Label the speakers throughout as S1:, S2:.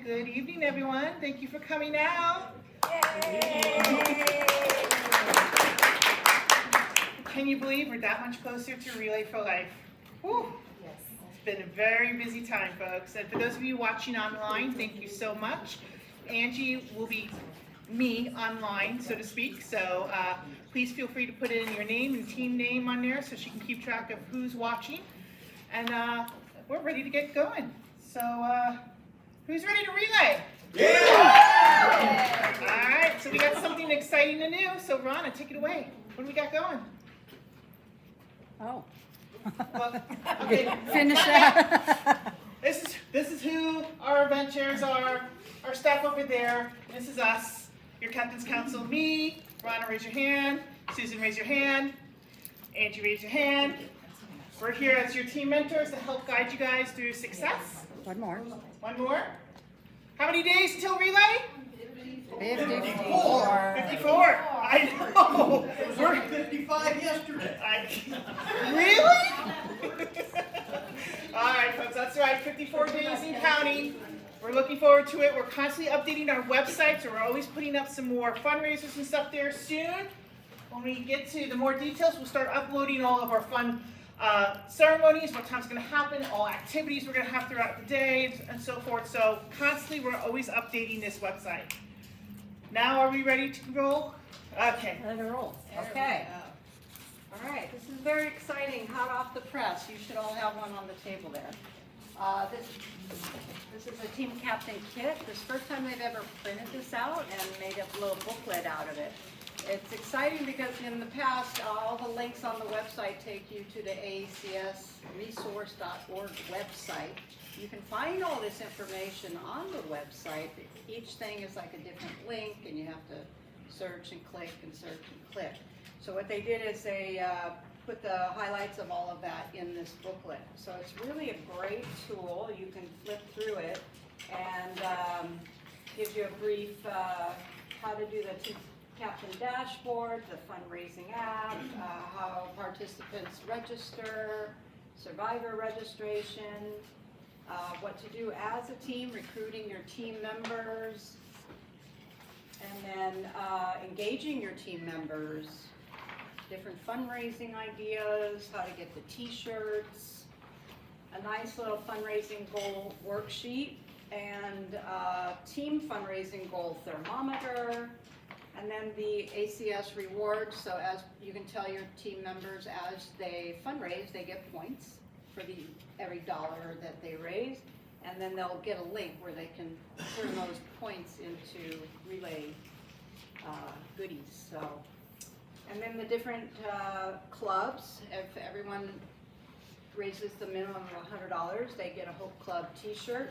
S1: Good evening, everyone. Thank you for coming out. Yay. Can you believe we're that much closer to Relay for Life? Whew.
S2: Yes.
S1: It's been a very busy time, folks. And for those of you watching online, thank you so much. Angie will be me online, so to speak. So please feel free to put in your name and team name on there so she can keep track of who's watching. And we're ready to get going. So who's ready to relay?
S3: Yeah!
S1: All right, so we got something exciting and new. So Ronna, take it away. What do we got going?
S2: Oh.
S1: Well, okay.
S2: Finish that.
S1: This is who our event chairs are. Our staff over there. This is us. Your Captain's Council, me. Ronna, raise your hand. Susan, raise your hand. Angie, raise your hand. We're here as your team mentors to help guide you guys through success.
S2: One more.
S1: One more. How many days until relay?
S2: 54.
S1: 54. I know.
S3: We're 55 yesterday.
S1: Really? All right, folks, that's right. 54 days in counting. We're looking forward to it. We're constantly updating our website, so we're always putting up some more fundraisers and stuff there soon. When we get to the more details, we'll start uploading all of our fun ceremonies, what time's going to happen, all activities we're going to have throughout the day, and so forth. So constantly, we're always updating this website. Now, are we ready to roll? Okay.
S2: Let it roll. Okay. All right. This is very exciting. Hot off the press. You should all have one on the table there. This is a team captain kit. This is the first time they've ever printed this out and made a little booklet out of it. It's exciting because in the past, all the links on the website take you to the AACSresource.org website. You can find all this information on the website. Each thing is like a different link, and you have to search and click and search and click. So what they did is they put the highlights of all of that in this booklet. So it's really a great tool. You can flip through it and gives you a brief how to do the Captain dashboard, the fundraising app, how participants register, survivor registration, what to do as a team, recruiting your team members, and then engaging your team members, different fundraising ideas, how to get the t-shirts, a nice little fundraising goal worksheet, and team fundraising goal thermometer, and then the ACS rewards. So as you can tell your team members, as they fundraise, they get points for every dollar that they raise, and then they'll get a link where they can turn those points into relay goodies. So, and then the different clubs. If everyone raises the minimum of $100, they get a Hope Club T-shirt.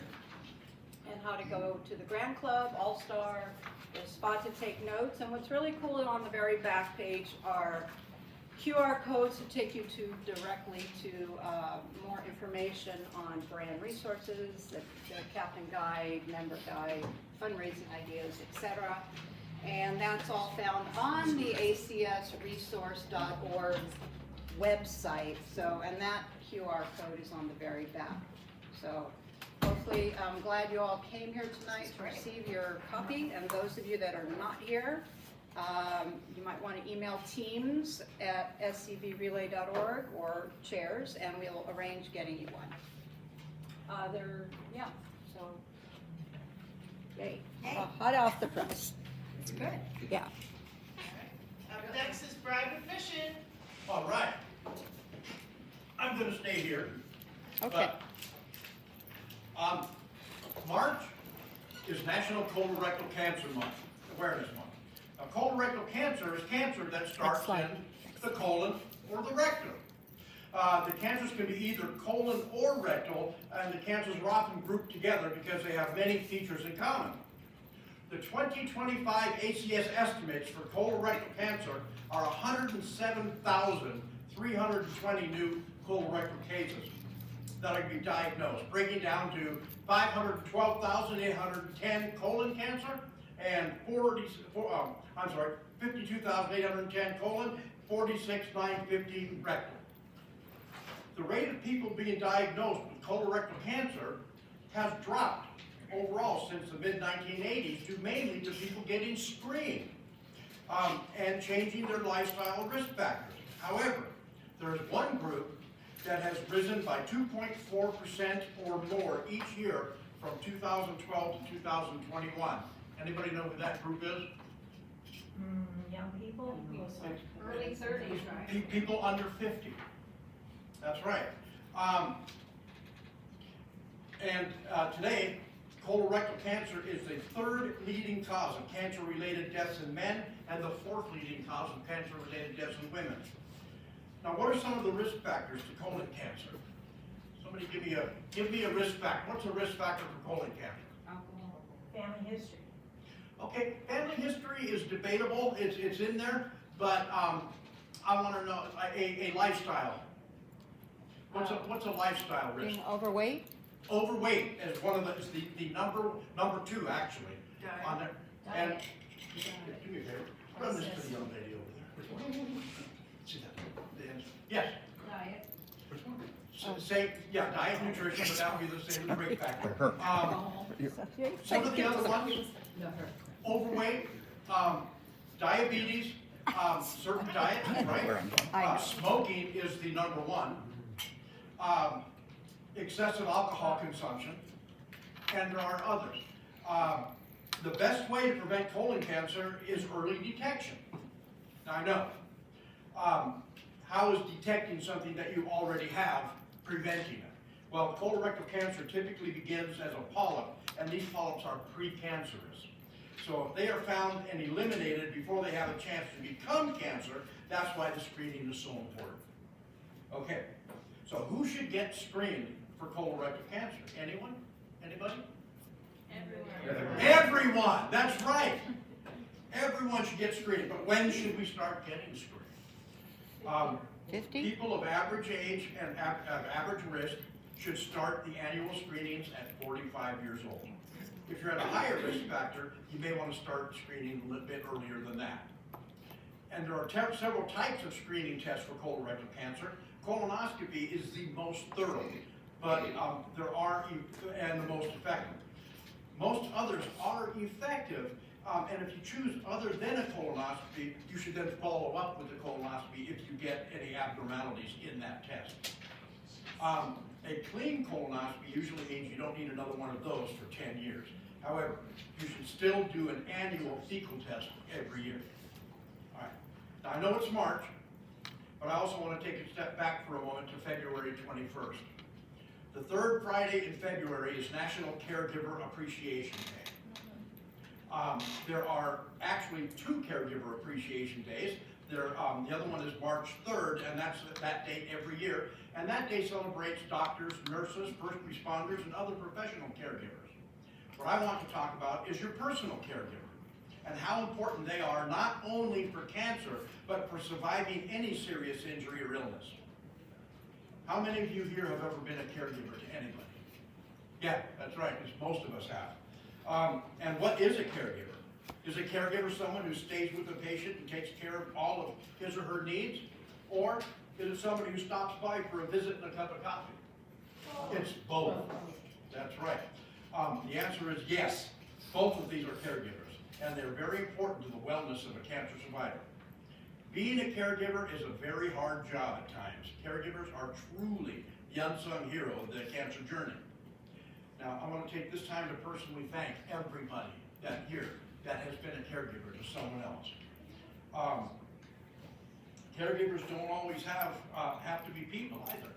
S2: And how to go to the Grand Club, All-Star, the spot to take notes. And what's really cool on the very back page are QR codes to take you directly to more information on brand resources, the Captain Guide, Member Guide, fundraising ideas, etc. And that's all found on the ACSresource.org website. So, and that QR code is on the very back. So hopefully, I'm glad you all came here tonight to receive your copy. And those of you that are not here, you might want to email teams@scvrelay.org or chairs, and we'll arrange getting you one. So, yay. Hot off the press.
S1: It's good.
S2: Yeah.
S1: Up next is Bride with Mission.
S3: All right. I'm going to stay here.
S2: Okay.
S3: March is National Colorectal Cancer Month, Awareness Month. Now, colorectal cancer is cancer that starts in the colon or the rectum. The cancers can be either colon or rectal, and the cancers are often grouped together because they have many features in common. The 2025 ACS estimates for colorectal cancer are 107,320 new colorectal cases that are to be diagnosed, breaking down to 512,810 colon cancer and 52,810 colon, 46,915 rectal. The rate of people being diagnosed with colorectal cancer has dropped overall since the mid-1980s due mainly to people getting screened and changing their lifestyle risk factors. However, there is one group that has risen by 2.4% or more each year from 2012 to 2021. Anybody know who that group is?
S4: Young people?
S2: Early 30s, right?
S3: People under 50. That's right. Today, colorectal cancer is the third leading cause of cancer-related deaths in men and the fourth leading cause of cancer-related deaths in women. Now, what are some of the risk factors to colon cancer? Somebody give me a risk factor. What's a risk factor for colon cancer?
S4: Alcohol. Family history.
S3: Okay, family history is debatable. It's in there, but I want to know a lifestyle. What's a lifestyle risk?
S5: Being overweight?
S3: Overweight is one of the number two actually on there. And
S4: Diet.
S3: do me a favor, run this to the young lady over there. Which one? See that? The answer. Yes.
S4: Diet.
S3: Which one? Say diet, nutrition, but that would be the same rate factor. Some of the other ones, overweight, diabetes, certain diets, right? Smoking is the number one. Excessive alcohol consumption, and there are others. The best way to prevent colon cancer is early detection. Now I know. How is detecting something that you already have preventing it? Well, colorectal cancer typically begins as a polyp, and these polyps are precancerous. So if they are found and eliminated before they have a chance to become cancer, that's why the screening is so important. Okay, so who should get screened for colorectal cancer? Anyone? Anybody? Everyone, that's right. Everyone should get screened, but when should we start getting screened?
S5: 50?
S3: People of average age and average risk should start the annual screenings at 45 years old. If you're at a higher risk factor, you may want to start screening a little bit earlier than that. And there are several types of screening tests for colorectal cancer. Colonoscopy is the most thorough, but and the most effective. Most others are effective, and if you choose other than a colonoscopy, you should then follow up with a colonoscopy if you get any abnormalities in that test. A clean colonoscopy usually means you don't need another one of those for 10 years. However, you should still do an annual fecal test every year. All right. Now, I know it's March, but I also want to take a step back for a moment to February 21st. The third Friday in February is National Caregiver Appreciation Day. There are actually two Caregiver Appreciation Days. The other one is March 3rd, and that's that date every year. And that day celebrates doctors, nurses, first responders, and other professional caregivers. What I want to talk about is your personal caregiver and how important they are not only for cancer, but for surviving any serious injury or illness. How many of you here have ever been a caregiver to anybody? Yeah, that's right, because most of us have. And what is a caregiver? Is a caregiver someone who stays with the patient and takes care of all of his or her needs? Or is it somebody who stops by for a visit and a cup of coffee? It's both. That's right. The answer is yes. Both of these are caregivers, and they're very important to the wellness of a cancer survivor. Being a caregiver is a very hard job at times. Caregivers are truly the unsung hero of the cancer journey. Now, I want to take this time to personally thank everybody that has been a caregiver to someone else. Caregivers don't always have to be people either.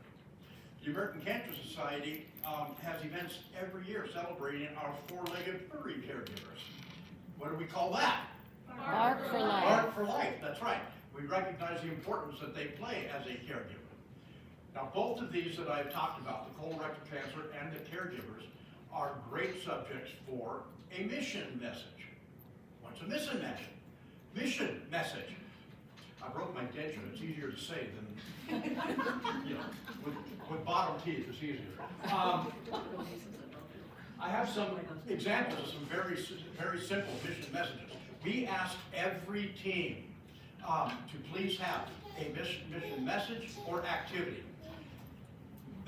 S3: The American Cancer Society has events every year celebrating our four-legged furry caregivers. What do we call that?
S5: Bark for life.
S3: Bark for life, that's right. We recognize the importance that they play as a caregiver. Now, both of these that I've talked about, the colorectal cancer and the caregivers, are great subjects for a mission message. What's a mission message? Mission message. I broke my denture. It's easier to say than, with bottom teeth, it's easier. I have some examples of some very simple mission messages. We ask every team to please have a mission message or activity.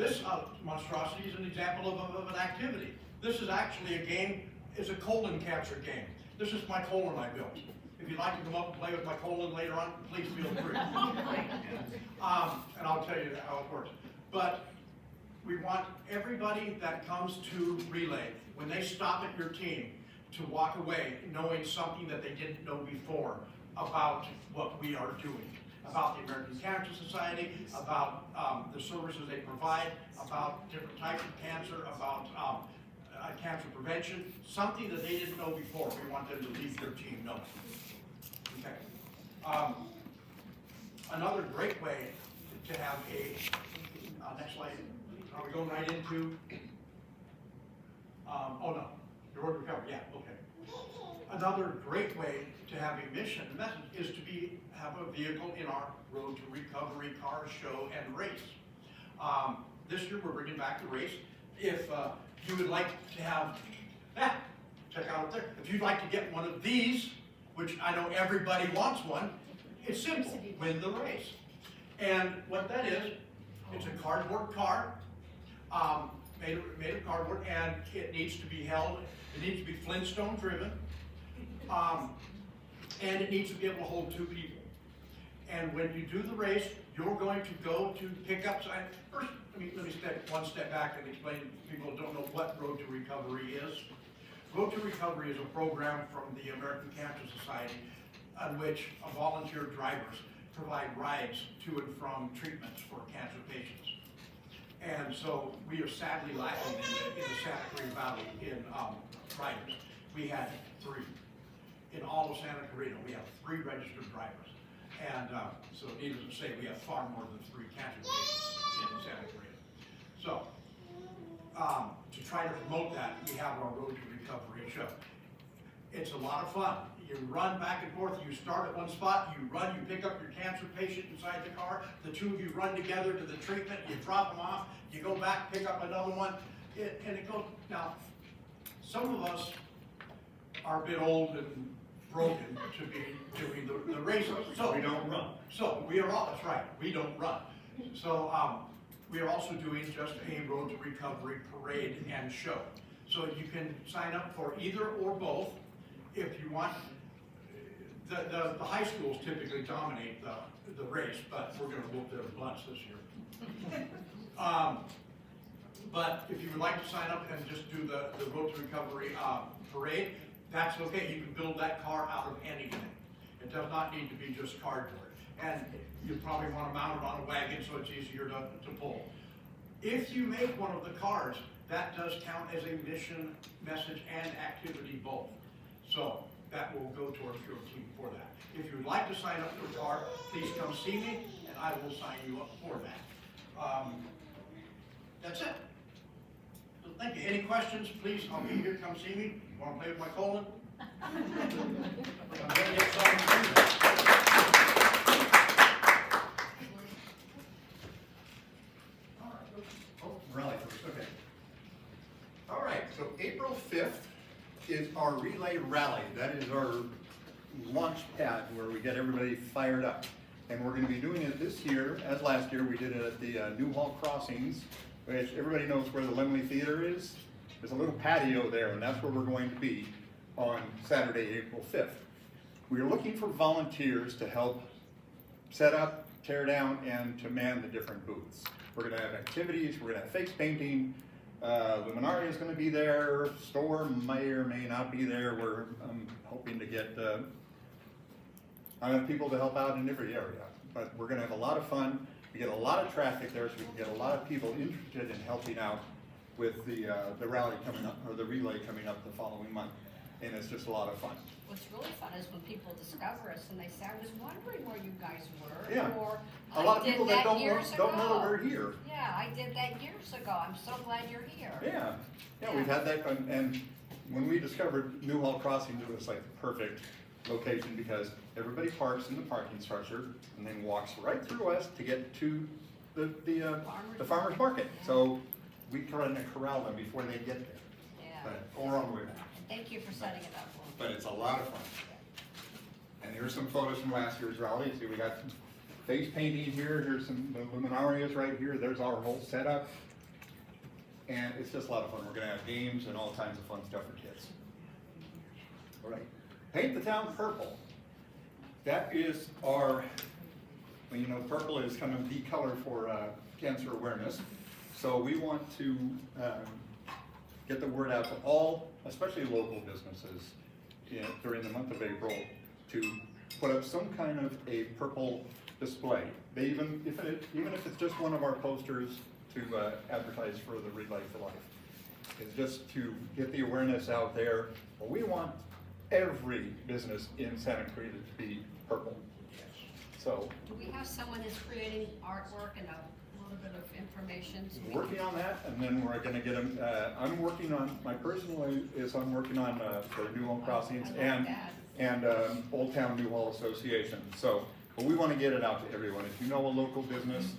S3: This monstrosity is an example of an activity. This is actually a game, it's a colon cancer game. This is my colon I built. If you'd like to come up and play with my colon later on, please feel free. And I'll tell you how it works. But we want everybody that comes to Relay, when they stop at your team, to walk away knowing something that they didn't know before about what we are doing, about the American Cancer Society, about the services they provide, about different types of cancer, about cancer prevention, something that they didn't know before. We want them to leave their team knowing. Okay. Another great way to have a, next slide, are we going right into, oh no, the road recovery, yeah, okay. Another great way to have a mission message is to have a vehicle in our Road to Recovery car show and race. This year we're bringing back the race. If you would like to have, check out up there. If you'd like to get one of these, which I know everybody wants one, it's simple, win the race. And what that is, it's a cardboard car, made of cardboard, and it needs to be held, it needs to be Flintstone driven, and it needs to be able to hold 2 people. And when you do the race, you're going to go to pick up sign. First, let me step one step back and explain to people who don't know what Road to Recovery is. Road to Recovery is a program from the American Cancer Society on which volunteer drivers provide rides to and from treatments for cancer patients. And so we are sadly lacking in the Santa Clarita Valley in riders. We had 3. In all of Santa Clarita, we have 3 registered drivers. And so needless to say, we have far more than 3 cancer patients in Santa Clarita. So to try to promote that, we have our Road to Recovery show. It's a lot of fun. You run back and forth, you start at one spot, you run, you pick up your cancer patient inside the car, the 2 of you run together to the treatment, you drop them off, you go back, pick up another one, and it goes. Now, some of us are a bit old and broken to be doing the races. So
S6: We don't run.
S3: So we are all, that's right, we don't run. So we are also doing just a Road to Recovery parade and show. So you can sign up for either or both if you want. The high schools typically dominate the race, but we're going to whoop their butts this year. But if you would like to sign up and just do the Road to Recovery parade, that's okay. You can build that car out of anything. It does not need to be just cardboard. And you probably want to mount it on a wagon so it's easier to pull. If you make one of the cars, that does count as a mission, message, and activity both. So that will go towards your team for that. If you would like to sign up for a car, please come see me, and I will sign you up for that. That's it. So thank you. Any questions, please, I'll be here. Come see me. Want to play with my colon? I'm going to get something for you.
S6: Rally first, okay. All right, so April 5th is our relay rally. That is our launch pad where we get everybody fired up. And we're going to be doing it this year, as last year. We did it at the Newhall Crossings, which everybody knows where the Lemley Theater is. There's a little patio there, and that's where we're going to be on Saturday, April 5th. We are looking for volunteers to help set up, tear down, and to man the different booths. We're going to have activities, we're going to have face painting, Luminaria is going to be there, store may or may not be there. We're hoping to get people to help out in every area, but we're going to have a lot of fun. We get a lot of traffic there, so we can get a lot of people interested in helping out with the rally coming up, or the relay coming up the following month, and it's just a lot of fun.
S7: What's really fun is when people discover us and they say, I was wondering where you guys were.
S6: Yeah.
S7: Or
S6: A lot of
S7: I
S6: people
S7: did
S6: that don't
S7: years
S6: know that
S7: ago.
S6: we're here.
S7: Yeah, I did that years ago. I'm so glad you're here.
S6: Yeah, we've had that, and when we discovered Newhall Crossings, it was like the perfect location because everybody parks in the parking structure and then walks right through us to get to the farmer's market. So we try to corral them before they get there.
S7: Yeah.
S6: But we're on the way back.
S7: Thank you for setting it up for me.
S6: But it's a lot of fun. And here's some photos from last year's rally. See, we got some face painting here. Here's some luminarias right here. There's our whole setup. and it's just a lot of fun. We're gonna have games and all kinds of fun stuff for kids. All right, paint the town purple. That is our, well, you know, purple is kind of the color for cancer awareness. So we want to get the word out to all, especially local businesses, during the month of April, to put up some kind of a purple display. They even if it's just one of our posters to advertise for the Relay for Life. It's just to get the awareness out there. Well, we want every business in Santa Cruz to be purple. So,
S7: Do we have someone that's creating artwork and a little bit of information? So we
S6: working on that, and then we're gonna get them, I'm working on the New Home Crossings
S7: I like that.
S6: and Old Town New Hall Association. So, but we wanna get it out to everyone. If you know a local business,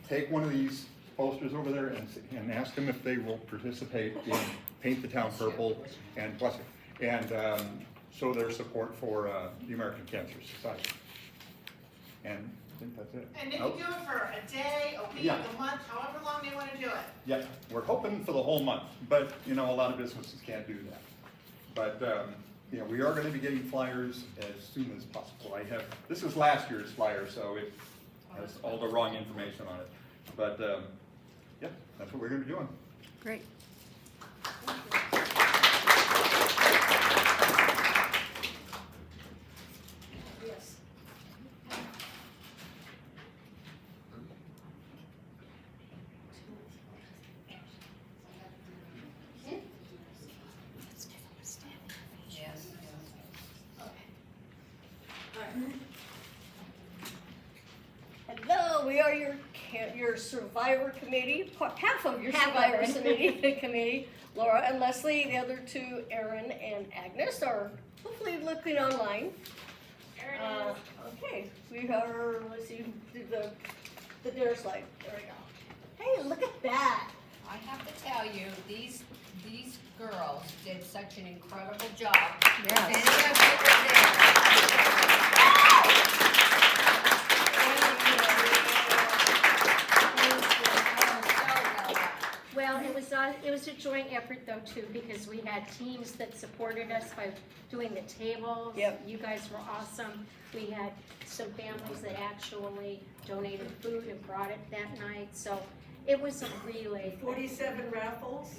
S6: take one of these posters over there and ask them if they will participate in Paint the Town Purple and bless you, and show their support for the American Cancer Society. And I think that's it.
S1: And they
S6: Oh,
S1: can do it for a day, a week,
S6: Yeah.
S1: a month, however long they wanna do it.
S6: Yeah, we're hoping for the whole month, but, you know, a lot of businesses can't do that. But, you know, we are gonna be getting flyers as soon as possible. This is last year's flyer, so it has all the wrong information on it. But, yeah, that's what we're gonna be doing.
S5: Great.
S2: Yes.
S7: Yes.
S8: Hello, we are your survivor committee, half of your survivor committee. Laura and Leslie, the other two, Erin and Agnes, are hopefully looking online. Okay, we are, let's see, do the dinner slide, there we go. Hey, look at that.
S7: I have to tell you, these girls did such an incredible job.
S5: Yes.
S7: Many of you were there.
S9: Well, it was a joint effort though too, because we had teams that supported us by doing the tables.
S8: Yep.
S9: You guys were awesome. We had some families that actually donated food and brought it that night, so it was a relay.
S2: 47 raffles.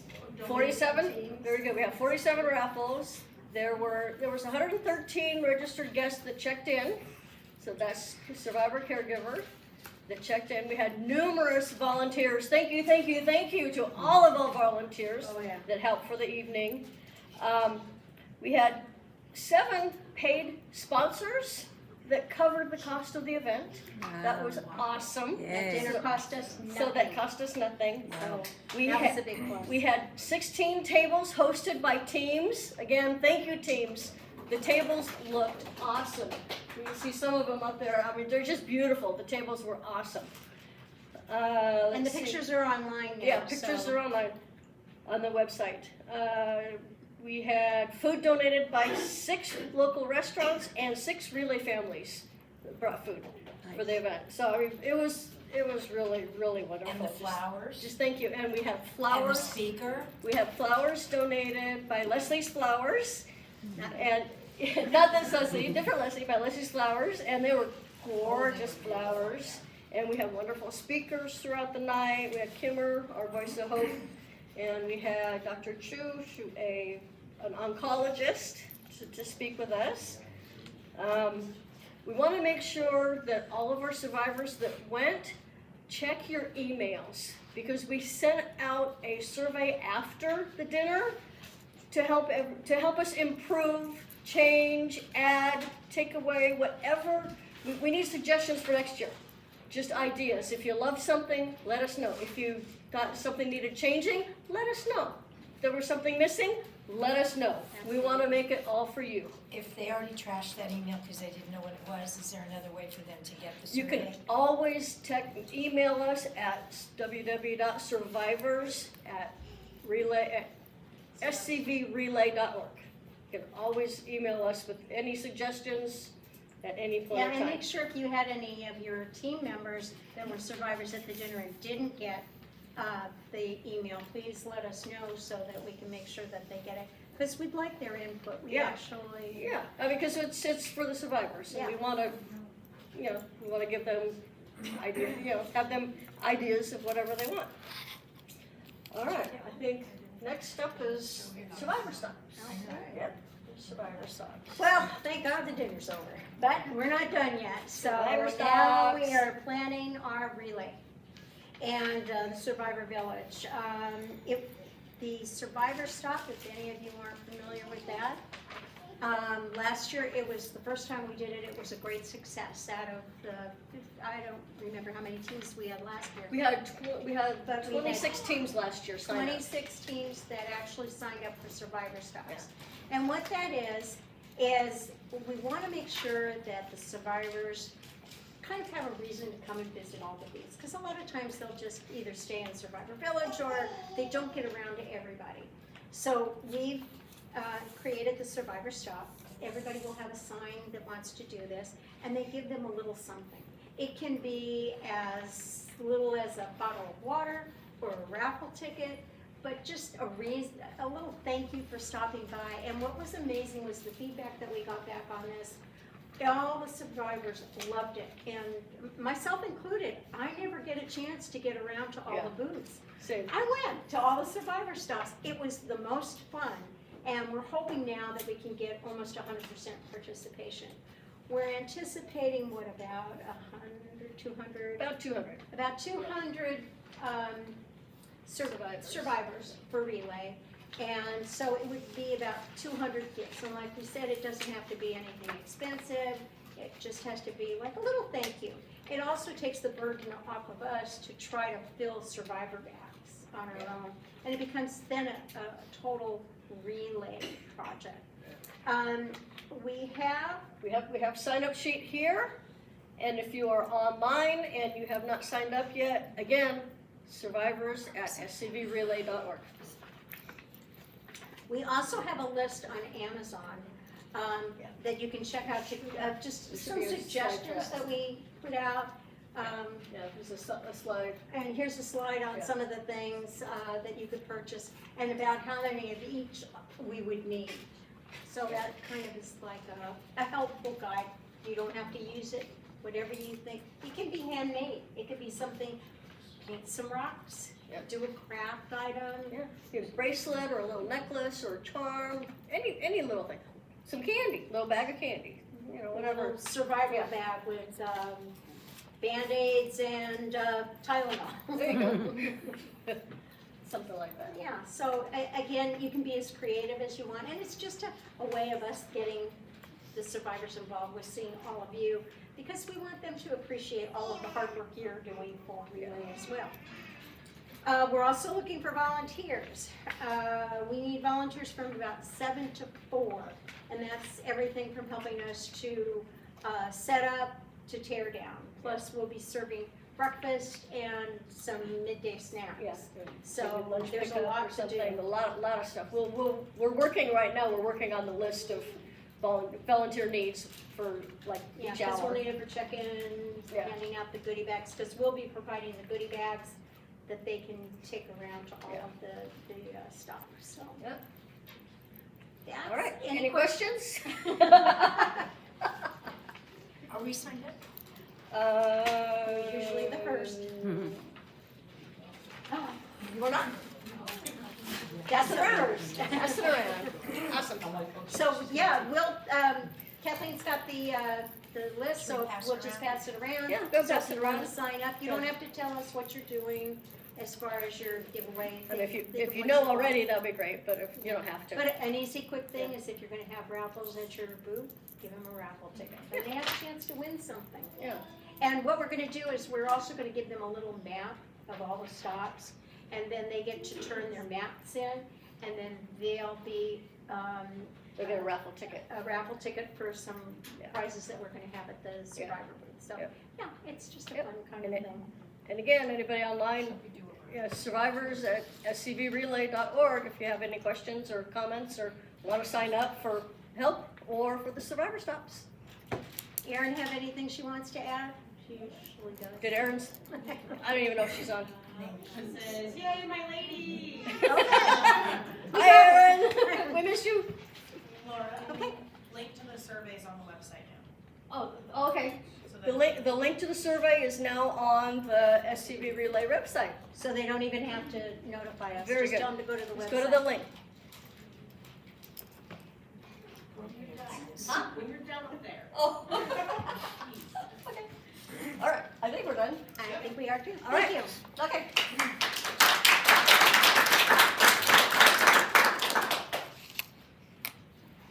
S8: 47, very good, we have 47 raffles. There was 113 registered guests that checked in, so that's survivor caregiver that checked in. We had numerous volunteers. Thank you to all of our volunteers
S9: Oh, yeah.
S8: that helped for the evening. We had 7 paid sponsors that covered the cost of the event. That was awesome.
S5: Yay.
S9: Dinner cost us nothing.
S8: So that cost us nothing.
S9: So
S8: We
S9: that
S8: had,
S9: was a big plus.
S8: we had 16 tables hosted by teams. Again, thank you teams. The tables looked awesome. You can see some of them up there. I mean, they're just beautiful. The tables were awesome.
S9: And the
S8: let's see.
S9: pictures are online now.
S8: Yeah, pictures
S9: so-
S8: are online on the website. We had food donated by 6 local restaurants and 6 relay families that brought food for the event. So I mean, it was really, really wonderful.
S10: And the flowers.
S8: Just thank you. And we have
S10: And the
S8: flowers.
S10: speaker.
S8: We have flowers donated by Leslie's Flowers, and not this Leslie, different Leslie, by Leslie's Flowers, and they were gorgeous flowers. And we had wonderful speakers throughout the night. We had Kimmer, our voice of hope, and we had Dr. Chu, an oncologist, to speak with us. We want to make sure that all of our survivors that went, check your emails, because we sent out a survey after the dinner to help us improve, change, add, take away, whatever. We need suggestions for next year, just ideas. If you love something, let us know. If you thought something needed changing, let us know. If there was something missing, let us know. We want to make it all for you.
S10: If they already trashed that email because they didn't know what it was, is there another way for them to get the
S8: You can
S10: survey?
S8: always email us at www.survivors@scvrelay.org. You can always email us with any suggestions at any point
S9: Yeah,
S8: in
S9: and
S8: time.
S9: make sure if you had any of your team members that were survivors at the dinner and didn't get the email, please let us know so that we can make sure that they get it. Because we'd like their input. We
S8: Yeah.
S9: actually,
S8: Yeah, I mean, because it's for the survivors, and we
S9: Yeah.
S8: wanna, we wanna give them ideas, have them ideas of whatever they want. All right, I think next up is Survivor Stops. Yeah, Survivor Stops.
S9: well, thank God the dinner's over, but we're not done yet. So
S8: Survivor
S9: now we
S8: Stops.
S9: are planning our relay and the Survivor Village. The Survivor Stop, if any of you aren't familiar with that, last year, it was the first time we did it, it was a great success. Out of the, I don't remember how many teams we had last year.
S8: We had
S9: But we had
S8: 26 teams last year signed up.
S9: 26 teams that actually signed up for Survivor Stops. And what that is we want to make sure that the survivors kind of have a reason to come and visit all the booths. Because a lot of times they'll just either stay in Survivor Village or they don't get around to everybody. So we've created the Survivor Stop. Everybody will have a sign that wants to do this, and they give them a little something. It can be as little as a bottle of water or a raffle ticket, but just a little thank you for stopping by. And what was amazing was the feedback that we got back on this. All the survivors loved it, and myself included. I never get a chance to get around to all the booths.
S8: Same.
S9: I went to all the Survivor Stops. It was the most fun, and we're hoping now that we can get almost 100% participation. We're anticipating, about 100, 200?
S8: About 200.
S9: About 200 survivors for relay. And so it would be about 200 gifts. And like we said, it doesn't have to be anything expensive. It just has to be like a little thank you. It also takes the burden off of us to try to fill survivor bags on our own. And it becomes then a total relay project. We
S8: have sign up sheet here, and if you are online and you have not signed up yet, again, survivors@scvrelay.org.
S9: We also have a list on Amazon that you can check out, just
S8: This
S9: some
S8: would be a
S9: suggestions
S8: slide
S9: that we put out.
S8: Yeah, there's a slide.
S9: And here's a slide on some of the things that you could purchase and about how many of each we would need. So that kind of is like a helpful guide. You don't have to use it, whatever you think. It can be handmade. It could be something, paint some rocks, do a craft item.
S8: Yeah, get a bracelet or a little necklace or a charm, any little thing. Some candy, little bag of candy, whatever.
S9: Little survival bag with Band-Aids and Tylenol.
S8: There you go. Something like that.
S9: Yeah, so again, you can be as creative as you want, and it's just a way of us getting the survivors involved with seeing all of you, because we want them to appreciate all of the hard work you're doing for Relay as well. We're also looking for volunteers. We need volunteers from about 7 to 4, and that's everything from helping us to set up to tear down. Plus, we'll be serving breakfast and some midday snacks.
S8: Yes.
S9: So
S8: Lunch
S9: there's a
S8: pickup
S9: lot
S8: or
S9: to
S8: something,
S9: do.
S8: a lot of stuff. We're working right now. We're working on the list of volunteer needs for like
S9: Yeah,
S8: each
S9: because we'll
S8: hour.
S9: need it for check-ins,
S8: Yeah.
S9: handing out the goodie bags, because we'll be providing the goodie bags that they can take around to all
S8: Yeah.
S9: of the stops, so.
S8: Yep.
S9: That's-
S8: All right. Any questions?
S10: Are we signed up?
S9: We're usually the first. Oh,
S8: We're not.
S9: that's the first.
S8: Pass it around. Awesome.
S9: So, yeah, we'll, Kathleen's got the list,
S10: Should we
S9: so
S10: pass
S9: we'll
S10: it
S9: just
S10: around?
S9: pass it around.
S8: Yeah, go
S9: So
S8: pass
S9: if
S8: it
S9: you want
S8: around.
S9: to sign up, you
S8: Yeah.
S9: don't have to tell us what you're doing as far as your giveaway.
S8: And if
S9: Think
S8: you
S9: of what
S8: know
S9: want.
S8: already, that'd be great. But if you don't have to.
S9: But an easy, quick thing is if you're gonna have raffles at your booth, give them a raffle ticket. And they have a chance to win something.
S8: Yeah.
S9: And what we're gonna do is we're also gonna give them a little map of all the stops. And then they get to turn their maps in, and then they'll be,
S8: They'll get a raffle ticket.
S9: a raffle ticket for some
S8: Yeah.
S9: prizes that we're gonna have at the Survivor booth. So,
S8: Yep.
S9: yeah, it's just a
S8: Yep.
S9: fun kind
S8: And
S9: of
S8: it-
S9: thing.
S8: And again, anybody online, survivors@scvrelay.org if you have any questions or comments or want to sign up for help or for the Survivor Stops.
S9: Erin have anything she wants to add? she usually does.
S8: Did Erin's? I don't even know if she's on.
S1: Says, yay, my lady.
S8: Hi, Erin. We miss you.
S11: Laura,
S9: Okay.
S11: link to the surveys on the website now.
S8: Oh, okay.
S11: So
S8: The link to the survey is now on the SCV Relay website.
S9: So they don't even have to notify us,
S8: Very
S9: just
S8: good.
S9: tell them to go to the website.
S8: Let's go to the link. Huh?
S11: When you're done up there.
S8: Oh. Okay. All right, I think we're done.
S9: I think we are too.
S8: All right.
S9: Thank you.
S8: Okay.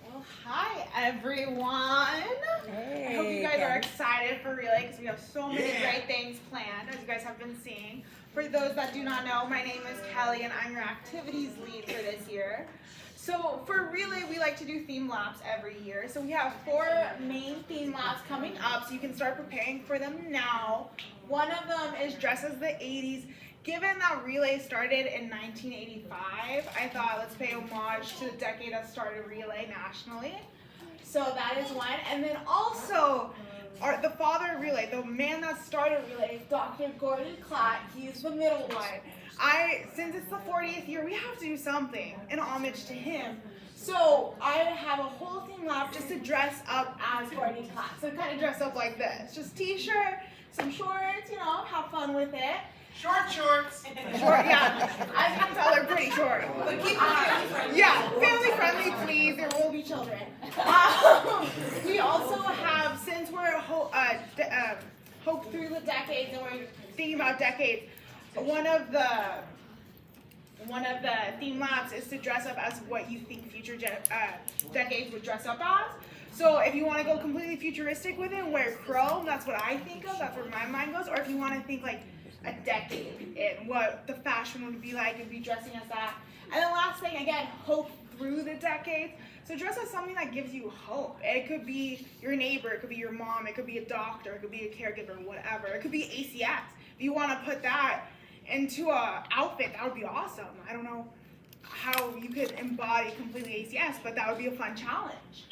S1: Well, hi, everyone. I hope you guys are excited for Relay because we have so many great things planned, as you guys have been seeing. For those that do not know, my name is Kelly, and I'm your activities lead for this year. So for Relay, we like to do theme labs every year. So we have 4 main theme labs coming up, so you can start preparing for them now. One of them is Dress as the 80s. Given that Relay started in 1985, I thought let's pay homage to the decade that started Relay nationally. So that is one. And then also, the father of Relay, the man that started Relay, is Dr. Gordon Klatt. He's the middle one. Since it's the 40th year, we have to do something in homage to him. So I have a whole theme lab just to dress up as Gordon Klatt. So kind of dress up like this. Just t-shirt, some shorts, have fun with it.
S3: Short shorts.
S1: Short, yeah. As you can tell, they're pretty short.
S11: But keep it family friendly.
S1: Yeah, family friendly, please. There will be children. We also have, since we're hope through the decades and we're thinking about decades, one of the theme labs is to dress up as what you think future decades would dress up as. So if you want to go completely futuristic with it, wear chrome. That's what I think of. That's where my mind goes. Or if you want to think like a decade and what the fashion would be like and be dressing as that. And the last thing, again, hope through the decades. So dress as something that gives you hope. It could be your neighbor, it could be your mom, it could be a doctor, it could be a caregiver, whatever. It could be ACS. If you want to put that into a outfit, that would be awesome. I don't know how you could embody completely ACS, but that would be a fun challenge.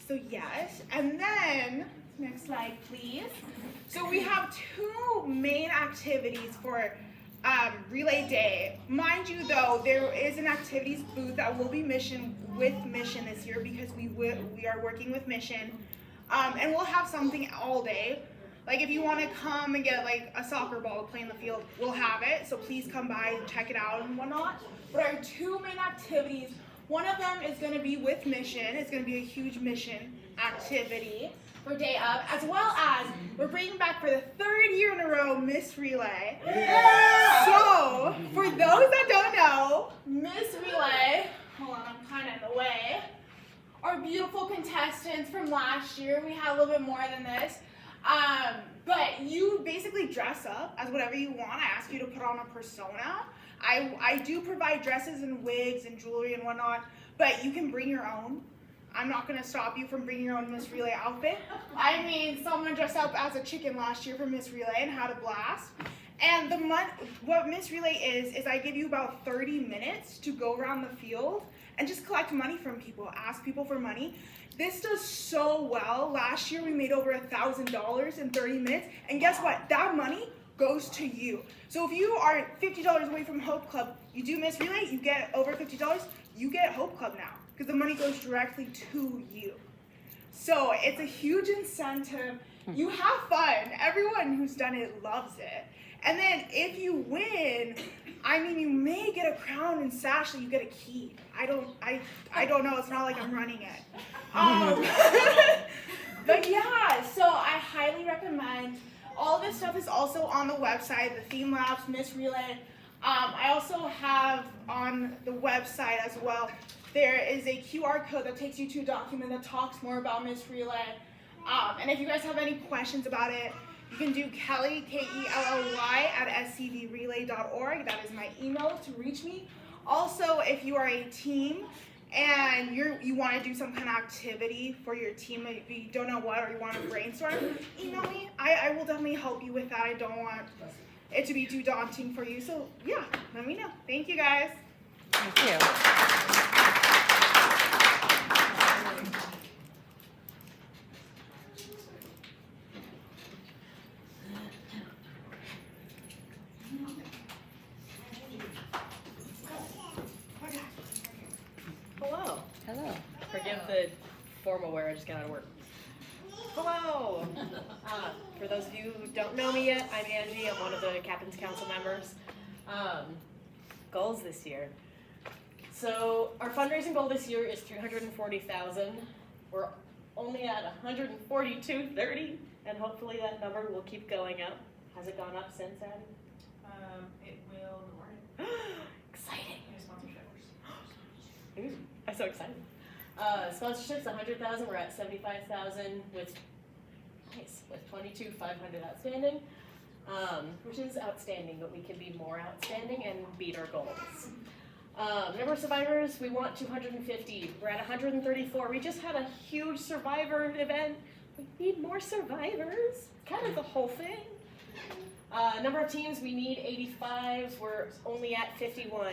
S1: So yes, and then, next slide please. So we have 2 main activities for Relay Day. Mind you though, there is an activities booth that will be with Mission this year because we are working with Mission. And we'll have something all day. Like if you want to come and get like a soccer ball to play in the field, we'll have it. So please come by and check it out and whatnot. But our 2 main activities, one of them is going to be with Mission. It's going to be a huge Mission activity for Day Up, as well as we're bringing back for the 3rd year in a row Miss Relay. Yeah. So for those that don't know, Miss Relay, hold on, I'm kind of in the way. Our beautiful contestants from last year. We had a little bit more than this. But you basically dress up as whatever you want. I ask you to put on a persona. I do provide dresses and wigs and jewelry and whatnot, but you can bring your own. I'm not going to stop you from bringing your own Miss Relay outfit. I mean, someone dressed up as a chicken last year for Miss Relay and had a blast. And what Miss Relay is I give you about 30 minutes to go around the field and just collect money from people, ask people for money. This does so well. Last year we made over $1,000 in 30 minutes, and guess what? That money goes to you. So if you are $50 away from Hope Club, you do Miss Relay, you get over $50, you get Hope Club now, because the money goes directly to you. So it's a huge incentive. You have fun. Everyone who's done it loves it. And then if you win, I mean, you may get a crown and sash, and you get a key. I don't know. It's not like I'm running it. But yeah, so I highly recommend. All this stuff is also on the website, the theme labs, Miss Relay. I also have on the website as well, there is a QR code that takes you to a document that talks more about Miss Relay. And if you guys have any questions about it, you can do Kelly, Kelly, at scvrelay.org. That is my email to reach me. Also, if you are a team and you want to do some kind of activity for your team, if you don't know what, or you want to brainstorm, email me. I will definitely help you with that. I don't want it to be too daunting for you. So yeah, let me know. Thank you guys.
S5: Thank you.
S12: Forgive the formal wear, I just got out of work. Hello! For those of you who don't know me yet, I'm Angie. I'm one of the Captain's Council members. Goals this year. So our fundraising goal this year is $340,000. We're only at $142.30, and hopefully that number will keep going up. Has it gone up since, Abby?
S11: It will in the morning.
S12: Exciting!
S11: New sponsorships.
S12: Ooh, I'm so excited. Sponsorships, 100,000. We're at 75,000 with 22,500 outstanding, which is outstanding, but we can be more outstanding and beat our goals. Number of survivors, we want 250. We're at 134. We just had a huge survivor event. We need more survivors. Kind of the whole thing. Number of teams, we need 85. We're only at 51.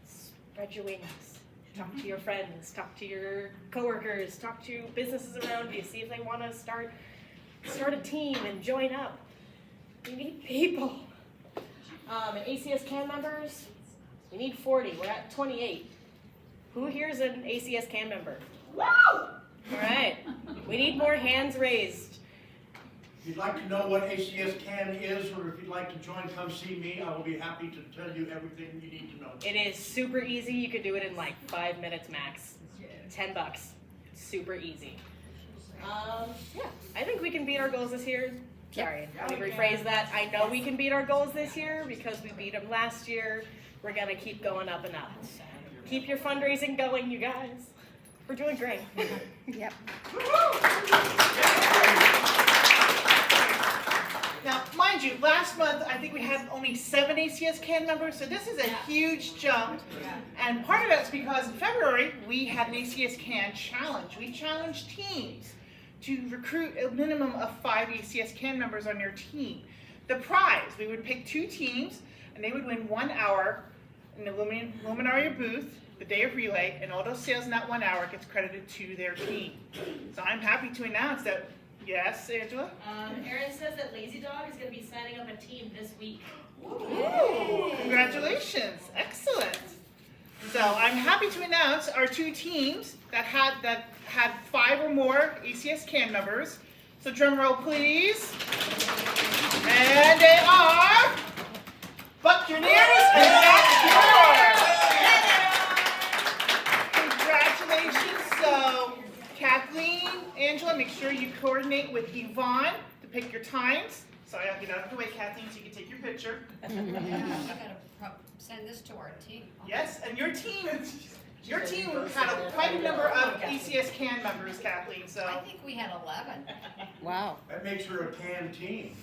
S12: Spread your wings. Talk to your friends. Talk to your coworkers. Talk to businesses around you. See if they want to start a team and join up. We need people. And ACS CAN members, we need 40. We're at 28. Who here is an ACS CAN member? Woo! All right. We need more hands raised.
S3: If you'd like to know what ACS CAN is, or if you'd like to join, come see me. I will be happy to tell you everything you need to know.
S12: It is super easy. You could do it in like 5 minutes max. $10. Super easy. Yeah, I think we can beat our goals this year. Sorry, let me rephrase that. I know we can beat our goals this year because we beat them last year. We're gonna keep going up and up. Keep your fundraising going, you guys. We're doing great.
S5: Yep.
S1: Now, mind you, last month I think we had only 7 ACS CAN members, so this is a huge jump. And part of that's because in February we had an ACS CAN challenge. We challenged teams to recruit a minimum of 5 ACS CAN members on your team. The prize, we would pick 2 teams and they would win 1 hour in the Luminaria booth the day of relay, and all those sales in that 1 hour gets credited to their team. So I'm happy to announce that, yes, Angela?
S11: Erin says that Lazy Dog is going to be signing up a team this week.
S1: Ooh, congratulations, excellent. So I'm happy to announce our 2 teams that had 5 or more ACS CAN members. So drum roll please. And they are Buccaneers and Backdoors. Congratulations. So Kathleen, Angela, make sure you coordinate with Yvonne to pick your times. Sorry, I'll get out of the way, Kathleen, so you can take your picture.
S7: I gotta send this to our team.
S1: Yes, and your team had quite a number of ACS CAN members, Kathleen, so.
S7: I think we had 11.
S5: Wow.
S3: That makes her a CAN team.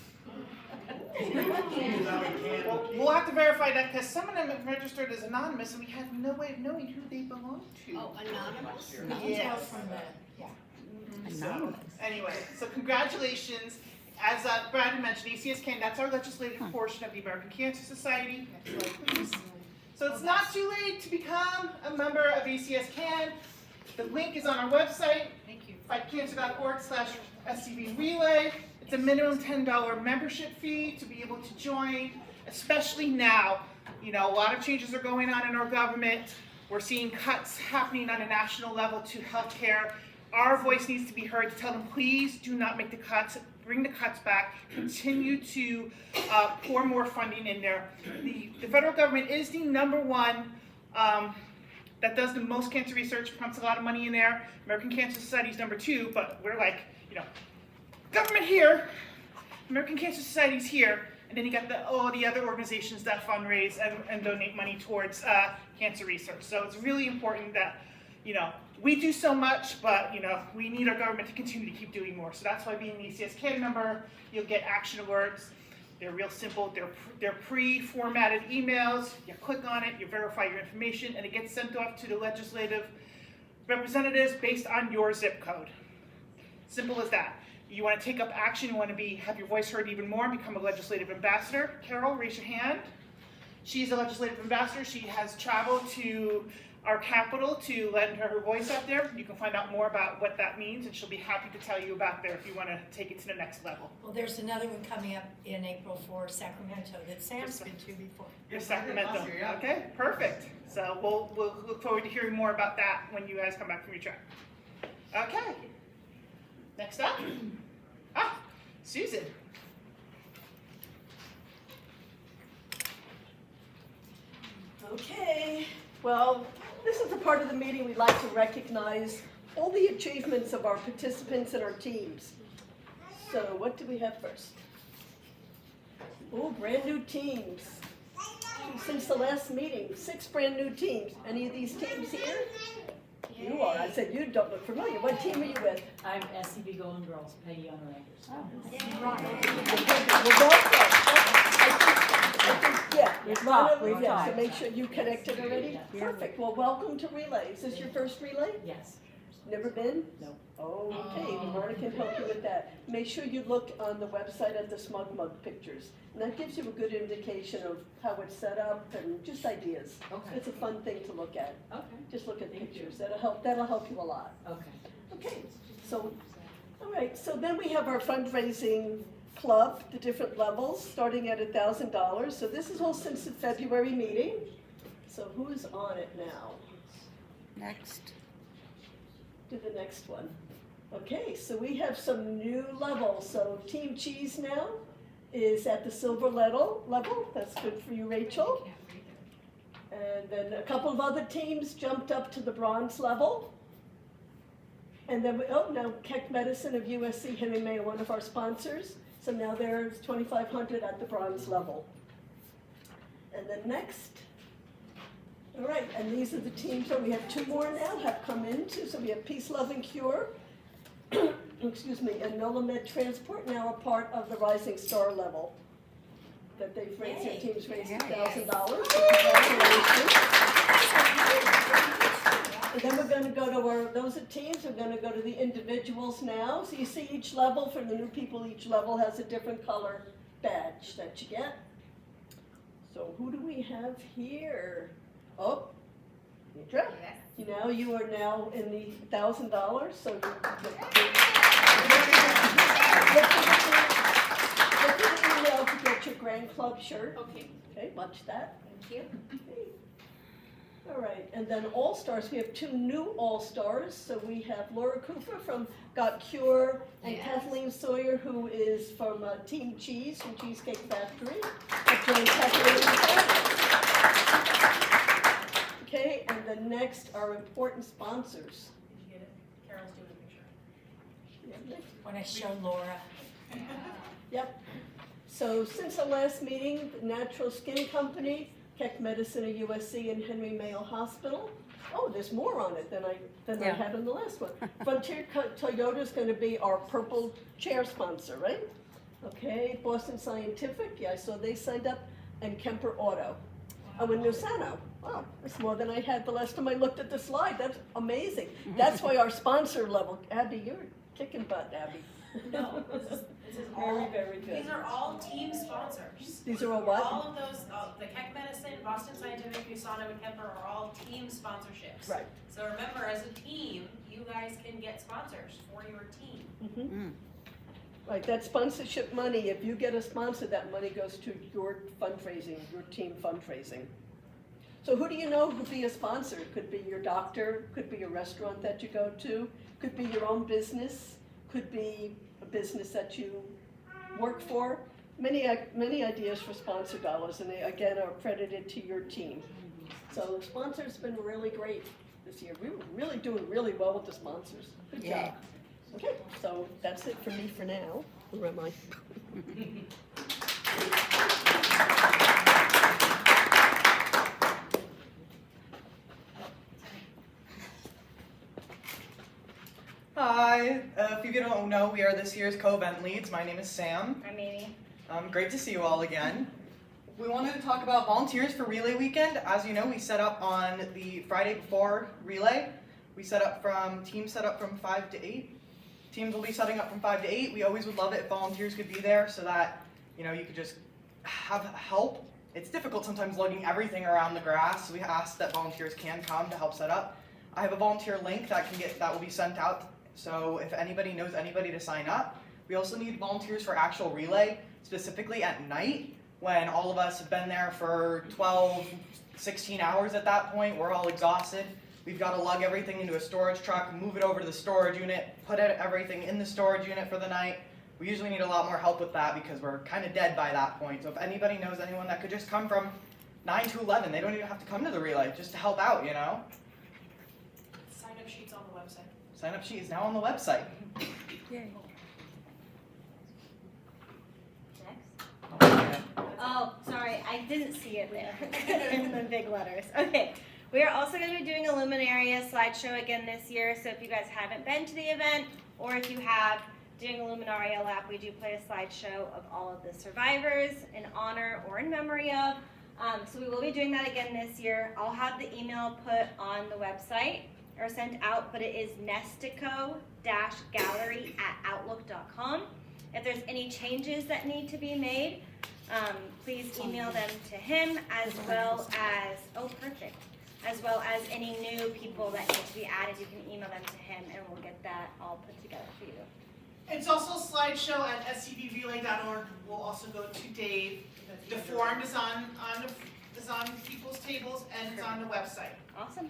S1: Well, we'll have to verify that because some of them are registered as anonymous and we have no way of knowing who they belong to.
S7: Oh, anonymous?
S1: Yes. So, anyway, so congratulations. As Brad mentioned, ACS CAN, that's our legislative portion of the American Cancer Society. Next slide, please. So it's not too late to become a member of ACS CAN. The link is on our website, fightcancer.org/SCV Relay. It's a minimum $10 membership fee to be able to join, especially now. You know, a lot of changes are going on in our government. We're seeing cuts happening on a national level to healthcare. Our voice needs to be heard to tell them, please do not make the cuts. Bring the cuts back, continue to pour more funding in there. The federal government is the #1 that does the most cancer research, pumps a lot of money in there. American Cancer Society is #2, but we're like, you know, government here, American Cancer Society's here, and then you got all the other organizations that fundraise and donate money towards cancer research. So it's really important that, you know, we do so much, but you know, we need our government to continue to keep doing more. So that's why being an ACS CAN member, you'll get action alerts. They're real simple. They're pre-formatted emails. You click on it, you verify your information, and it gets sent off to the legislative representatives based on your zip code. Simple as that. You want to take up action, you want to have your voice heard even more, become a legislative ambassador. Carol, raise your hand. She's a legislative ambassador. She has traveled to our capital to lend her voice out there. You can find out more about what that means, and she'll be happy to tell you about there if you want to take it to the next level.
S10: Well, there's another one coming up in April for Sacramento that Sam's been to before.
S1: Your Sacramento. Okay, perfect. So we'll look forward to hearing more about that when you guys come back from your trip. Okay. Next up. Susan.
S13: Okay, well, this is the part of the meeting we'd like to recognize all the achievements of our participants and our teams. So what do we have first? Oh, brand new teams. Since the last meeting, 6 brand new teams. Any of these teams here? You are. I said you don't look familiar. What team are you with?
S14: I'm SCB Golden Girls, Peggy on the Rangers.
S13: So make sure you connected already? Perfect. Well, welcome to Relay. Is this your first relay?
S14: Yes.
S13: Never been?
S14: No.
S13: Okay, Marta can help you with that. Make sure you look on the website at the Smug Mug pictures. And that gives you a good indication of how it's set up and just ideas.
S14: Okay.
S13: It's a fun thing to look at.
S14: Okay.
S13: Just look at the pictures. That'll help you a lot.
S14: Okay.
S13: Okay, so, all right, so then we have our fundraising club, the different levels, starting at $1,000. So this is all since the February meeting. So who's on it now?
S5: Next.
S13: To the next one. Okay, so we have some new levels. So Team Cheese now is at the silver level. That's good for you, Rachel. And then a couple of other teams jumped up to the bronze level. And then, now Keck Medicine of USC Henry Mayo, one of our sponsors. So now there's 2,500 at the bronze level. And then next, all right, and these are the teams that we have 2 more now have come into. So we have Peace, Love, and Cure, excuse me, and Nolamed Transport now a part of the Rising Star level. That they've raised, their team's raised $1,000. Congratulations. And then we're going to go to those are teams, we're going to go to the individuals now. So you see each level, for the new people, each level has a different color badge that you get. So who do we have here? Oh, Nidra. You know, you are now in the $1,000, so look at the email to get your Grand Club shirt. Okay, watch that.
S9: Thank you.
S13: Okay. All right, and then All-Stars, we have 2 new All-Stars. So we have Laura Cooper from Got Cure and Kathleen Sawyer, who is from Team Cheese from Cheesecake Factory. Okay, and the next are important sponsors.
S11: Did you get it? Carol's doing a picture.
S10: When I show Laura.
S13: Yep. So since the last meeting, the Natural Skin Company, Keck Medicine of USC, and Henry Mayo Hospital. Oh, there's more on it than I had on the last one. Frontier Toyota is going to be our purple chair sponsor, right? Okay, Boston Scientific, yeah, I saw they signed up, and Kemper Auto. Oh, and Nusano. Wow, that's more than I had the last time I looked at the slide. That's amazing. That's why our sponsor level, Abby, you're kicking butt, Abby.
S11: No, this is
S13: Very, very good.
S11: These are all team sponsors.
S13: These are all what?
S11: All of those, the Keck Medicine, Boston Scientific, Busano, and Kemper are all team sponsorships.
S13: Right.
S11: So remember, as a team, you guys can get sponsors for your team.
S13: Mm-hmm. Right, that sponsorship money, if you get a sponsor, that money goes to your fundraising, your team fundraising. So who do you know could be a sponsor? It could be your doctor, could be a restaurant that you go to, could be your own business, could be a business that you work for. Many ideas for sponsor dollars, and they, again, are credited to your team. So sponsors have been really great this year. We were really doing really well with the sponsors. Good job. Okay, so that's it for me for now. Where am I?
S15: Hi, if you don't know, we are this year's co-event leads. My name is Sam.
S12: I'm Amy.
S15: Great to see you all again. We wanted to talk about volunteers for Relay Weekend. As you know, we set up on the Friday before Relay. Teams set up from 5 to 8. Teams will be setting up from 5 to 8. We always would love it if volunteers could be there so that, you know, you could just have help it's difficult sometimes lugging everything around the grass. So we ask that volunteers can come to help set up. I have a volunteer link that will be sent out. So if anybody knows anybody to sign up. We also need volunteers for actual relay, specifically at night when all of us have been there for 12, 16 hours at that point. We're all exhausted. We've got to lug everything into a storage truck, move it over to the storage unit, put everything in the storage unit for the night. We usually need a lot more help with that because we're kind of dead by that point. So if anybody knows anyone that could just come from 9 to 11, they don't even have to come to the relay just to help out, you know?
S11: Sign up sheets on the website.
S15: Sign up sheet is now on the website.
S8: Yay.
S16: Next. Oh, sorry, I didn't see it there in the big letters. Okay, we are also going to be doing a Luminaria slideshow again this year. So if you guys haven't been to the event, or if you have, doing a Luminaria lap, we do play a slideshow of all of the survivors in honor or in memory of. So we will be doing that again this year. I'll have the email put on the website or sent out, but it is nestico-gallery@outlook.com. If there's any changes that need to be made, please email them to him, as well as, as well as any new people that need to be added. You can email them to him, and we'll get that all put together for you.
S1: It's also a slideshow at scbrelay.org. We'll also go to Dave. The form is on people's tables, and it's on the website.
S16: Awesome.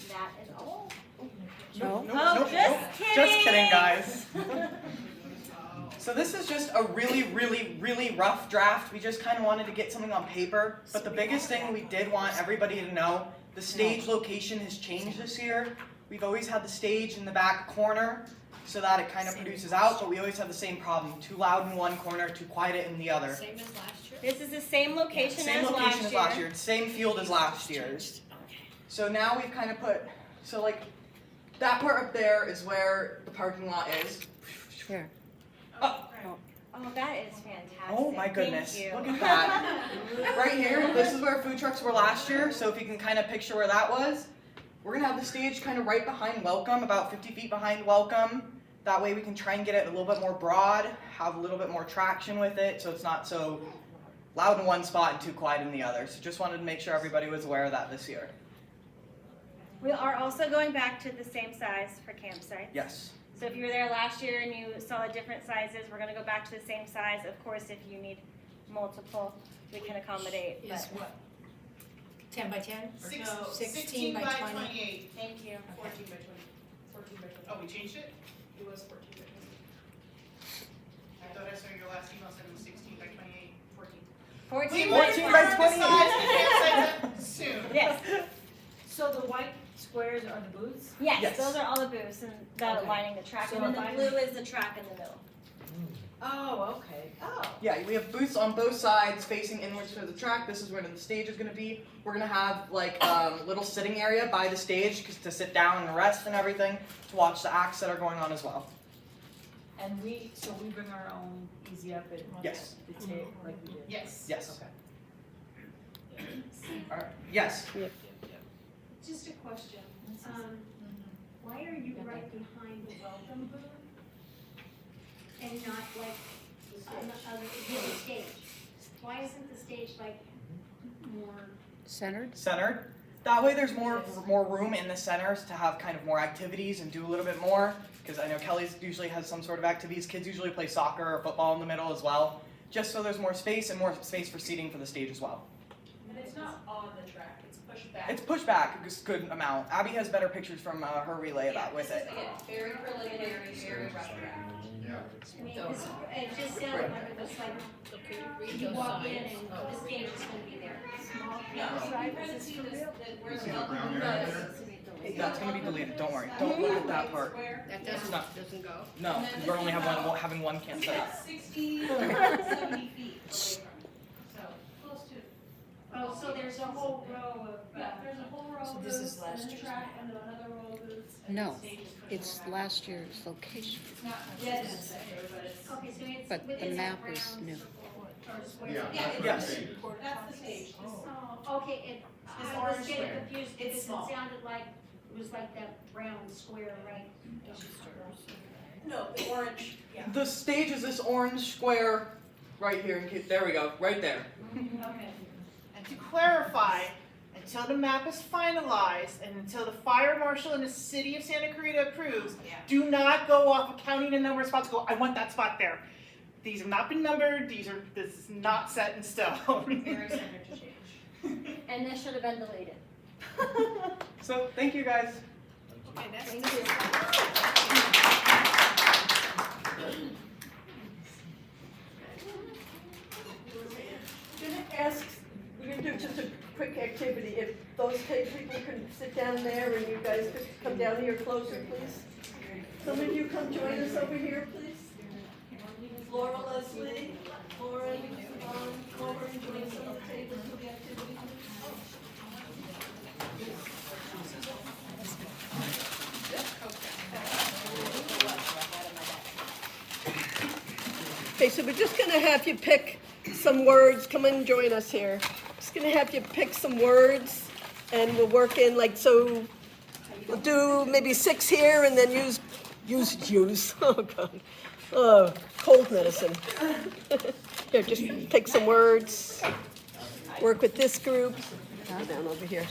S16: That is all.
S15: No.
S16: Just
S15: kidding, guys. So this is just a really, really, really rough draft. We just kind of wanted to get something on paper. But the biggest thing we did want everybody to know, the stage location has changed this year. We've always had the stage in the back corner so that it kind of produces out, but we always have the same problem. Too loud in one corner, too quiet in the other.
S7: Same as last year?
S16: This is the same location
S15: Same
S16: as
S15: location as last
S16: year.
S15: year. Same field as last year's. So now we've kind of put, so like, that part up there is where the parking lot is.
S8: Sure.
S16: Oh, that is fantastic.
S15: Oh my goodness,
S16: Thank you.
S15: look at that. Right here, this is where food trucks were last year, so if you can kind of picture where that was. We're gonna have the stage kind of right behind Welcome, about 50 feet behind Welcome. That way we can try and get it a little bit more broad, have a little bit more traction with it, so it's not so loud in one spot and too quiet in the other. So just wanted to make sure everybody was aware of that this year.
S16: We are also going back to the same size for campsites.
S15: Yes.
S16: So if you were there last year and you saw the different sizes, we're gonna go back to the same size. Of course, if you need multiple, we can accommodate.
S10: Is
S16: but-
S10: what? 10 by 10? Or no,
S1: 16 by
S10: 20?
S1: 28.
S16: Thank you.
S11: 14 by 20. 14 by 20.
S1: Oh, we changed it?
S11: It was 14 by 20.
S1: I thought I saw your last email said it was 16 by 28.
S16: 14
S1: We
S16: by
S1: will
S15: 14 by
S1: confirm the
S15: 28.
S1: size of the campsite soon.
S16: Yes.
S14: So the white squares are the booths?
S16: Yes,
S15: Yes.
S16: those are all the booths and that
S14: Okay.
S16: lining the track.
S14: So
S16: And then
S14: if
S16: the
S14: I'm-
S16: blue is the track in the middle.
S14: Oh, okay. Oh.
S15: Yeah, we have booths on both sides facing inwards to the track. This is where the stage is going to be. We're going to have like little sitting area by the stage to sit down and rest and everything to watch the acts that are going on as well.
S14: And we bring our own easy up and
S15: Yes.
S14: the tape like we did?
S1: Yes.
S15: Yes. All right. Yes.
S9: Just a question. Why are you right behind the welcome booth? And not like on the other stage? Why isn't the stage like more?
S8: Centered?
S15: Centered. That way there's more room in the centers to have kind of more activities and do a little bit more. Because I know Kelly's usually has some sort of activities. Kids usually play soccer or football in the middle as well. Just so there's more space and more space for seating for the stage as well.
S11: But it's not on the track, it's pushed back.
S15: It's pushed back a good amount. Abby has better pictures from her relay of that with it.
S11: Very preliminary, very rough draft.
S9: I mean, it just sounded like it was like you walk in and the stage is gonna be there.
S15: That's going to be deleted. Don't worry. Don't look at that part.
S7: That doesn't go?
S15: No, we're only having one campsite.
S11: 60, 70 feet away from it. So close to.
S9: Oh, so there's a whole row of,
S11: Yeah, there's a whole row
S10: So
S11: of
S10: this is
S11: booths, and
S10: last
S11: then the
S10: year's
S11: track, and then another row of booths. And
S8: No,
S11: the stage is pushed
S8: it's
S11: around.
S8: last year's location,
S11: It's not dead center, but it's.
S9: okay, so it's
S8: but the
S9: within
S8: map
S9: that
S8: is
S9: round
S8: new.
S9: circle or square.
S11: Yeah, it's
S15: Yes.
S11: the stage. That's the stage.
S9: Oh, okay,
S11: This
S9: I was
S11: orange
S9: getting
S11: square.
S9: confused
S11: It's
S9: because it
S11: small.
S9: sounded like, it was like that round square, right?
S11: No, the orange, yeah.
S15: The stage is this orange square right here. There we go. Right there.
S1: And to clarify, until the map is finalized and until the fire marshal in the city of Santa Clarita approves, do not go off of counting the number of spots. Go, I want that spot there. These have not been numbered. This is not set in stone.
S11: Very standard to change.
S8: And this should have been deleted.
S15: So thank you guys.
S1: Okay, next.
S8: Thank you.
S13: Gonna ask, we're gonna do just a quick activity. If those people can sit down there and you guys could come down here closer, please. Some of you come join us over here, please. Laura, Leslie, Lauren, Lauren, join us on the table for the activity. Okay, so we're just gonna have you pick some words. Come and join us here. Just gonna have you pick some words, and we'll work in so. We'll do maybe 6 here, and then use. Oh God, cold medicine. Here, just pick some words. Work with this group. Down over here.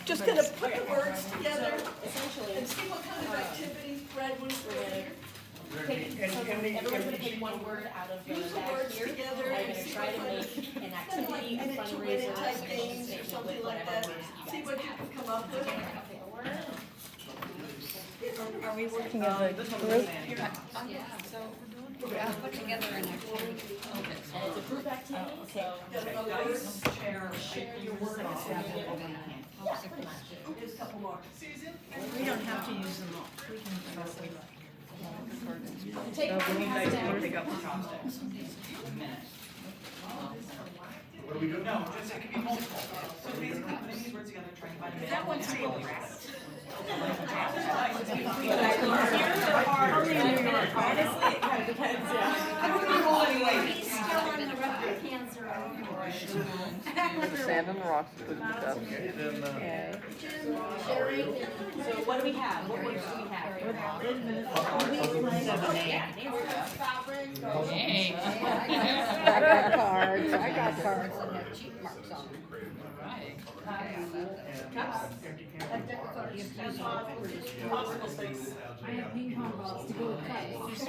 S13: Just gonna put the words together and see what kind of activities Brad was doing.
S12: Everyone's gonna pick one word out of the bag here.
S13: Together
S12: I'm
S13: and
S12: gonna
S13: see
S12: try to
S13: what kind
S12: make
S13: of
S12: an
S13: kind of
S12: activity,
S13: like
S12: a
S13: minute to
S12: fundraiser,
S13: minute type
S12: a
S13: games or
S12: statement
S13: something
S12: with
S13: like
S12: whatever
S13: that.
S12: words you
S13: See
S12: guys
S13: what you
S12: have.
S13: can come up with.
S12: Pick a word.
S16: Are we working
S15: as a group?
S7: Yeah, put together an activity.
S12: And it's a group activity, so share your words.
S8: Yeah, pretty much.
S13: Just a couple more.
S1: Susan?
S10: We don't have to use them all. We can use them all.
S12: Take one down.
S3: Pick up the chopsticks. What do we do? No, just, it can be multiple. So putting these words together, trying to find.
S10: That one's table rest.
S12: Honestly, it kind of depends, yeah. I don't know anyway.
S9: He's still on the rubber cancer.
S15: 7 rocks with stuff.
S3: Okay, then,
S12: So what do we have? What words do we have?
S7: I got cards. I got cards that have check marks on them.
S14: I have ping pong balls to go with cups.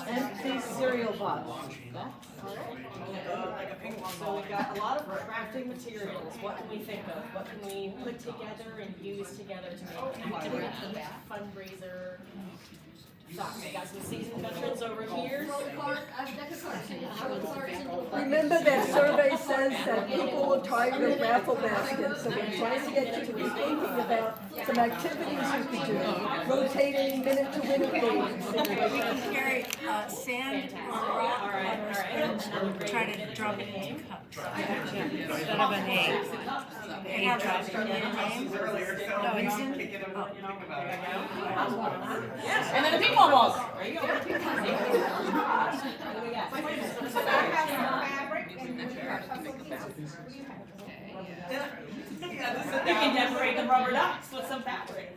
S14: And these cereal bottles.
S12: So we've got a lot of crafting materials. What can we think of? What can we put together and use together to make an activity, fundraiser? Socks. We got some seasoned veterans over here.
S13: Remember that survey says that people are tired of raffle baskets, so we're trying to get you to be thinking about some activities you could do. Rotating minute to minute games.
S10: We can carry sand or rock
S12: All right.
S10: and try to drop it into cups. Instead of an egg. Egg drop it in a name. No, it's in.
S12: And then the ping pong balls. There you go. What do we got? We can decorate the rubber ducks with some fabric.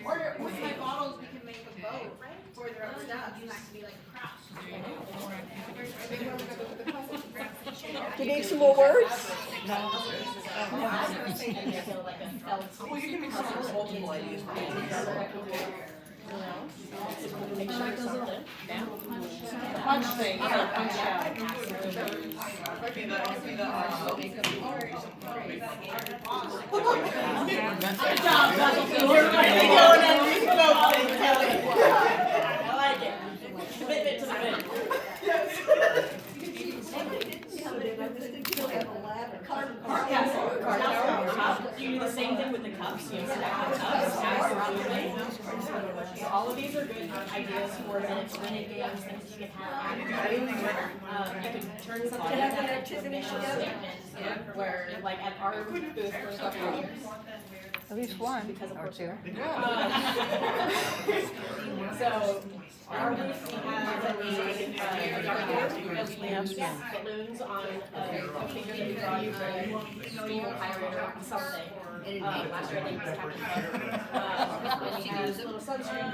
S11: Or with my bottles, we can make a boat for the rubber ducks, and that can be like a cross.
S13: Do you need some more words?
S15: Well, you can make some multiple ideas.
S12: Punch thing, punch out.
S15: Might be the,
S12: Good job, Russell. We're really going on these notes, Kelly. I like it. Commitment to the win. You do the same thing with the cups. You stack the cups, absolutely. So all of these are good ideas for minute games, things you can have. You can turn something into an activity statement, where like at our booth for stuff here.
S15: At least one or two.
S12: So our booth, we have a dartboard, as we have balloons on a configuration brought you school pirate or something. Last year I think it was Captain Hook. And he has little sunscreen.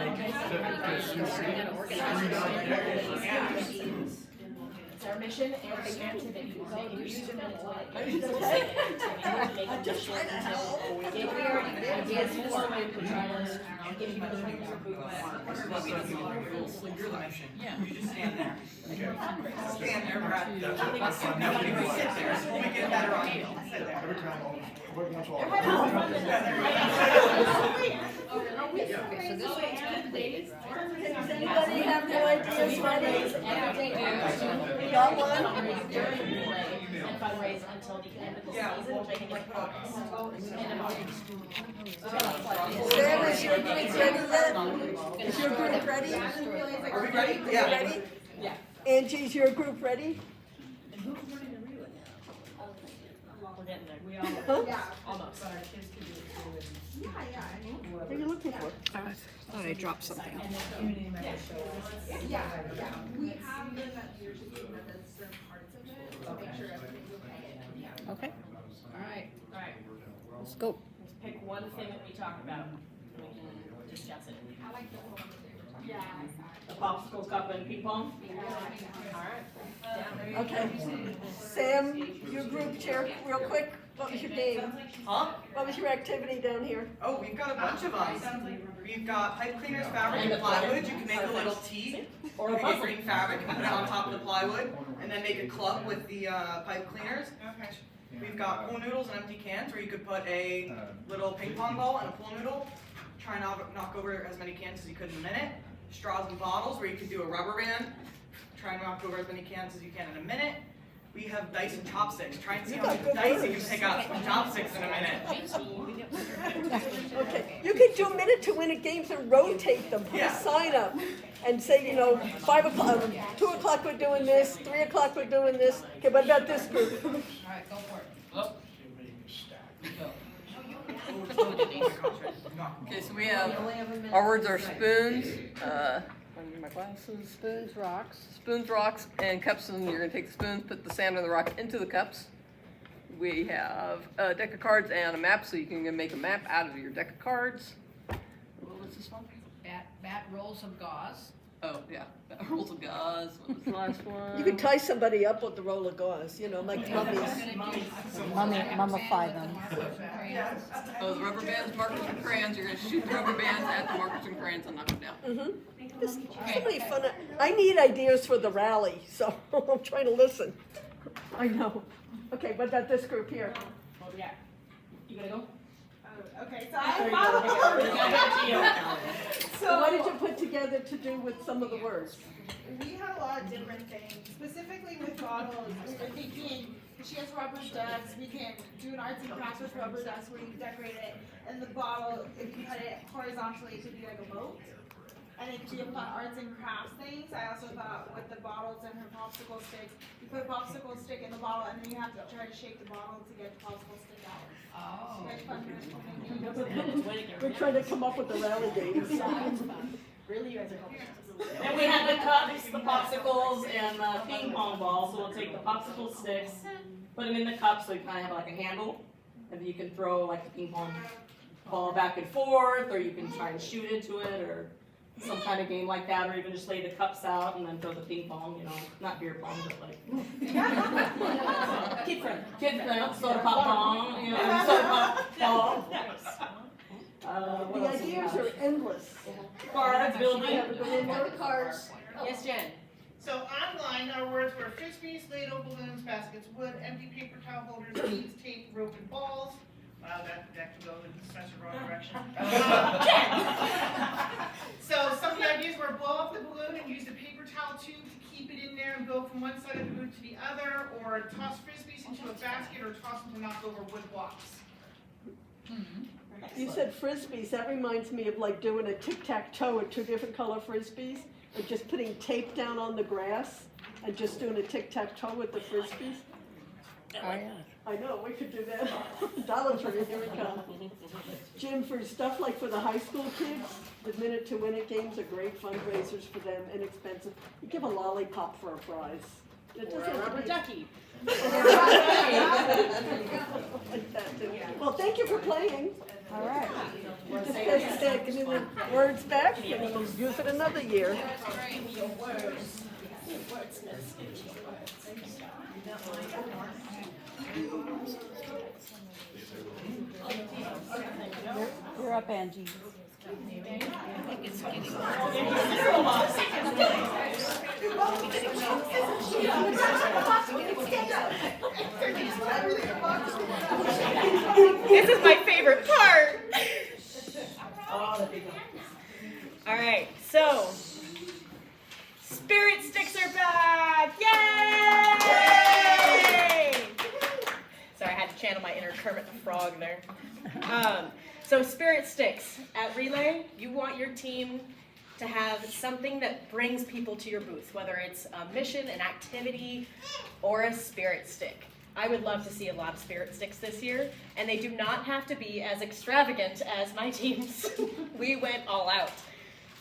S12: It's our mission and the activity. Make it user friendly. Make it just short and simple. If we already ideas for it, we're trying to give you the things of
S15: You're the mission. Yeah. You just stand there. Stand there, Brad. Nobody will sit there. We'll make it better on you. Sit there.
S3: Every time, once
S12: They're having fun with
S13: Does anybody have no ideas ready? We got one?
S12: And fundraise until the end of the season, which I think is August.
S13: Sam, is your group ready yet? Is your group ready?
S15: Are we ready?
S13: Are you
S15: Yeah.
S13: ready?
S12: Yeah.
S13: Angie, is your group ready?
S12: We're getting there. We all almost.
S13: What are you looking for?
S5: Oh, I dropped something.
S12: And then community members show us.
S11: We have them at years ago, that's certain parts of it, to make sure everything's okay.
S5: Okay,
S12: Alright. Alright.
S5: let's go.
S12: Let's pick one thing that we talk about. And we can discuss it.
S11: I like the one that they were talking about.
S12: The popsicle cup and ping pong? Alright.
S13: Okay. Sam, your group chair, real quick, what was your game?
S15: Huh?
S13: What was your activity down here?
S15: Oh, we've got a bunch of them. We've got pipe cleaners, fabric, and plywood. You can make a little T.
S12: Or
S15: You
S12: a
S15: can get
S12: puzzle.
S15: green fabric and put it on top of the plywood, and then make a club with the pipe cleaners. We've got pool noodles and empty cans where you could put a little ping pong ball and a pool noodle. Try and knock over as many cans as you could in a minute. Straws and bottles where you could do a rubber band. Try and knock over as many cans as you can in a minute. We have dice and chopsticks. Try and see how many dice you can pick out from chopsticks in a minute.
S13: Okay, you could do minute-to-minute games and rotate them, put a sign up and say, 5 o'clock, 2 o'clock we're doing this, 3 o'clock we're doing this. Okay, what about this group?
S7: Alright, go for it.
S17: Okay, so we have, our words are spoons, I need my glasses.
S5: Spoons, rocks.
S17: Spoons, rocks, and cups, and you're gonna take the spoons, put the sand and the rock into the cups. We have a deck of cards and a map, so you can make a map out of your deck of cards. What was this one?
S7: Bat rolls of gauze.
S17: Oh, yeah, rolls of gauze. What was the last one?
S13: You could tie somebody up with the roll of gauze, like mummies.
S5: Mummify them.
S17: Oh, the rubber bands, markers, and crayons. You're gonna shoot the rubber bands at the markers and crayons and knock them down.
S13: There's so many fun. I need ideas for the rally, so I'm trying to listen. I know. Okay, what about this group here?
S12: Oh, yeah. You gonna go?
S11: Okay, so
S12: There
S11: I
S12: you go.
S13: So what did you put together to do with some of the words?
S11: We had a lot of different things, specifically with bottles. We were thinking, she has rubber ducks, we can do an arts and crafts with rubber ducks where you decorate it. And the bottle, if you cut it horizontally, it could be like a boat. And it could be a fun arts and crafts things. I also thought with the bottles and her popsicle sticks, you put a popsicle stick in the bottle and then you have to try to shake the bottle to get the popsicle stick out.
S7: Oh.
S11: It's fun.
S13: We're trying to come up with the rally games.
S12: Really, you guys are helping. And we have the cups, the popsicles, and the ping pong ball. So we'll take the popsicle sticks, put them in the cup so you kind of have like a handle, and then you can throw like the ping pong ball back and forth, or you can try and shoot into it, or some kind of game like that, or even just lay the cups out and then throw the ping pong, not beer pong, but like kid friendly, soda pop pong, soda pop ball.
S13: The ideas are endless.
S12: Cards, building.
S13: Cards.
S12: Yes, Jen.
S1: So online, our words were frisbees, Play-Doh, balloons, baskets, wood, empty paper towel holders, beads, tape, rope, and balls. Wow, that could go in such a wrong direction. So some of the ideas were blow up the balloon and use a paper towel tube to keep it in there and go from one side of the balloon to the other, or toss frisbees into a basket or toss them to knock over wood blocks.
S13: You said frisbees, that reminds me of like doing a tic-tac-toe with 2 different color frisbees, or just putting tape down on the grass and just doing a tic-tac-toe with the frisbees.
S5: Oh, yeah.
S13: I know, we could do that. Dollar Tree, here we come. Jim, for stuff like for the high school kids, the minute-to-minute games are great fundraisers for them, inexpensive. You give a lollipop for a prize. It
S12: Or
S13: doesn't
S12: a
S13: have to
S12: rubber
S13: be-
S12: ducky.
S13: Well, thank you for playing.
S5: All right.
S13: Just give me the words back and we'll use it another year.
S5: You're up, Angie.
S12: This is my favorite part. All right, so spirit sticks are back! Yay! Sorry, I had to channel my inner Kermit the Frog there. So spirit sticks at Relay, you want your team to have something that brings people to your booth, whether it's a mission, an activity, or a spirit stick. I would love to see a lot of spirit sticks this year, and they do not have to be as extravagant as my teams. We went all out.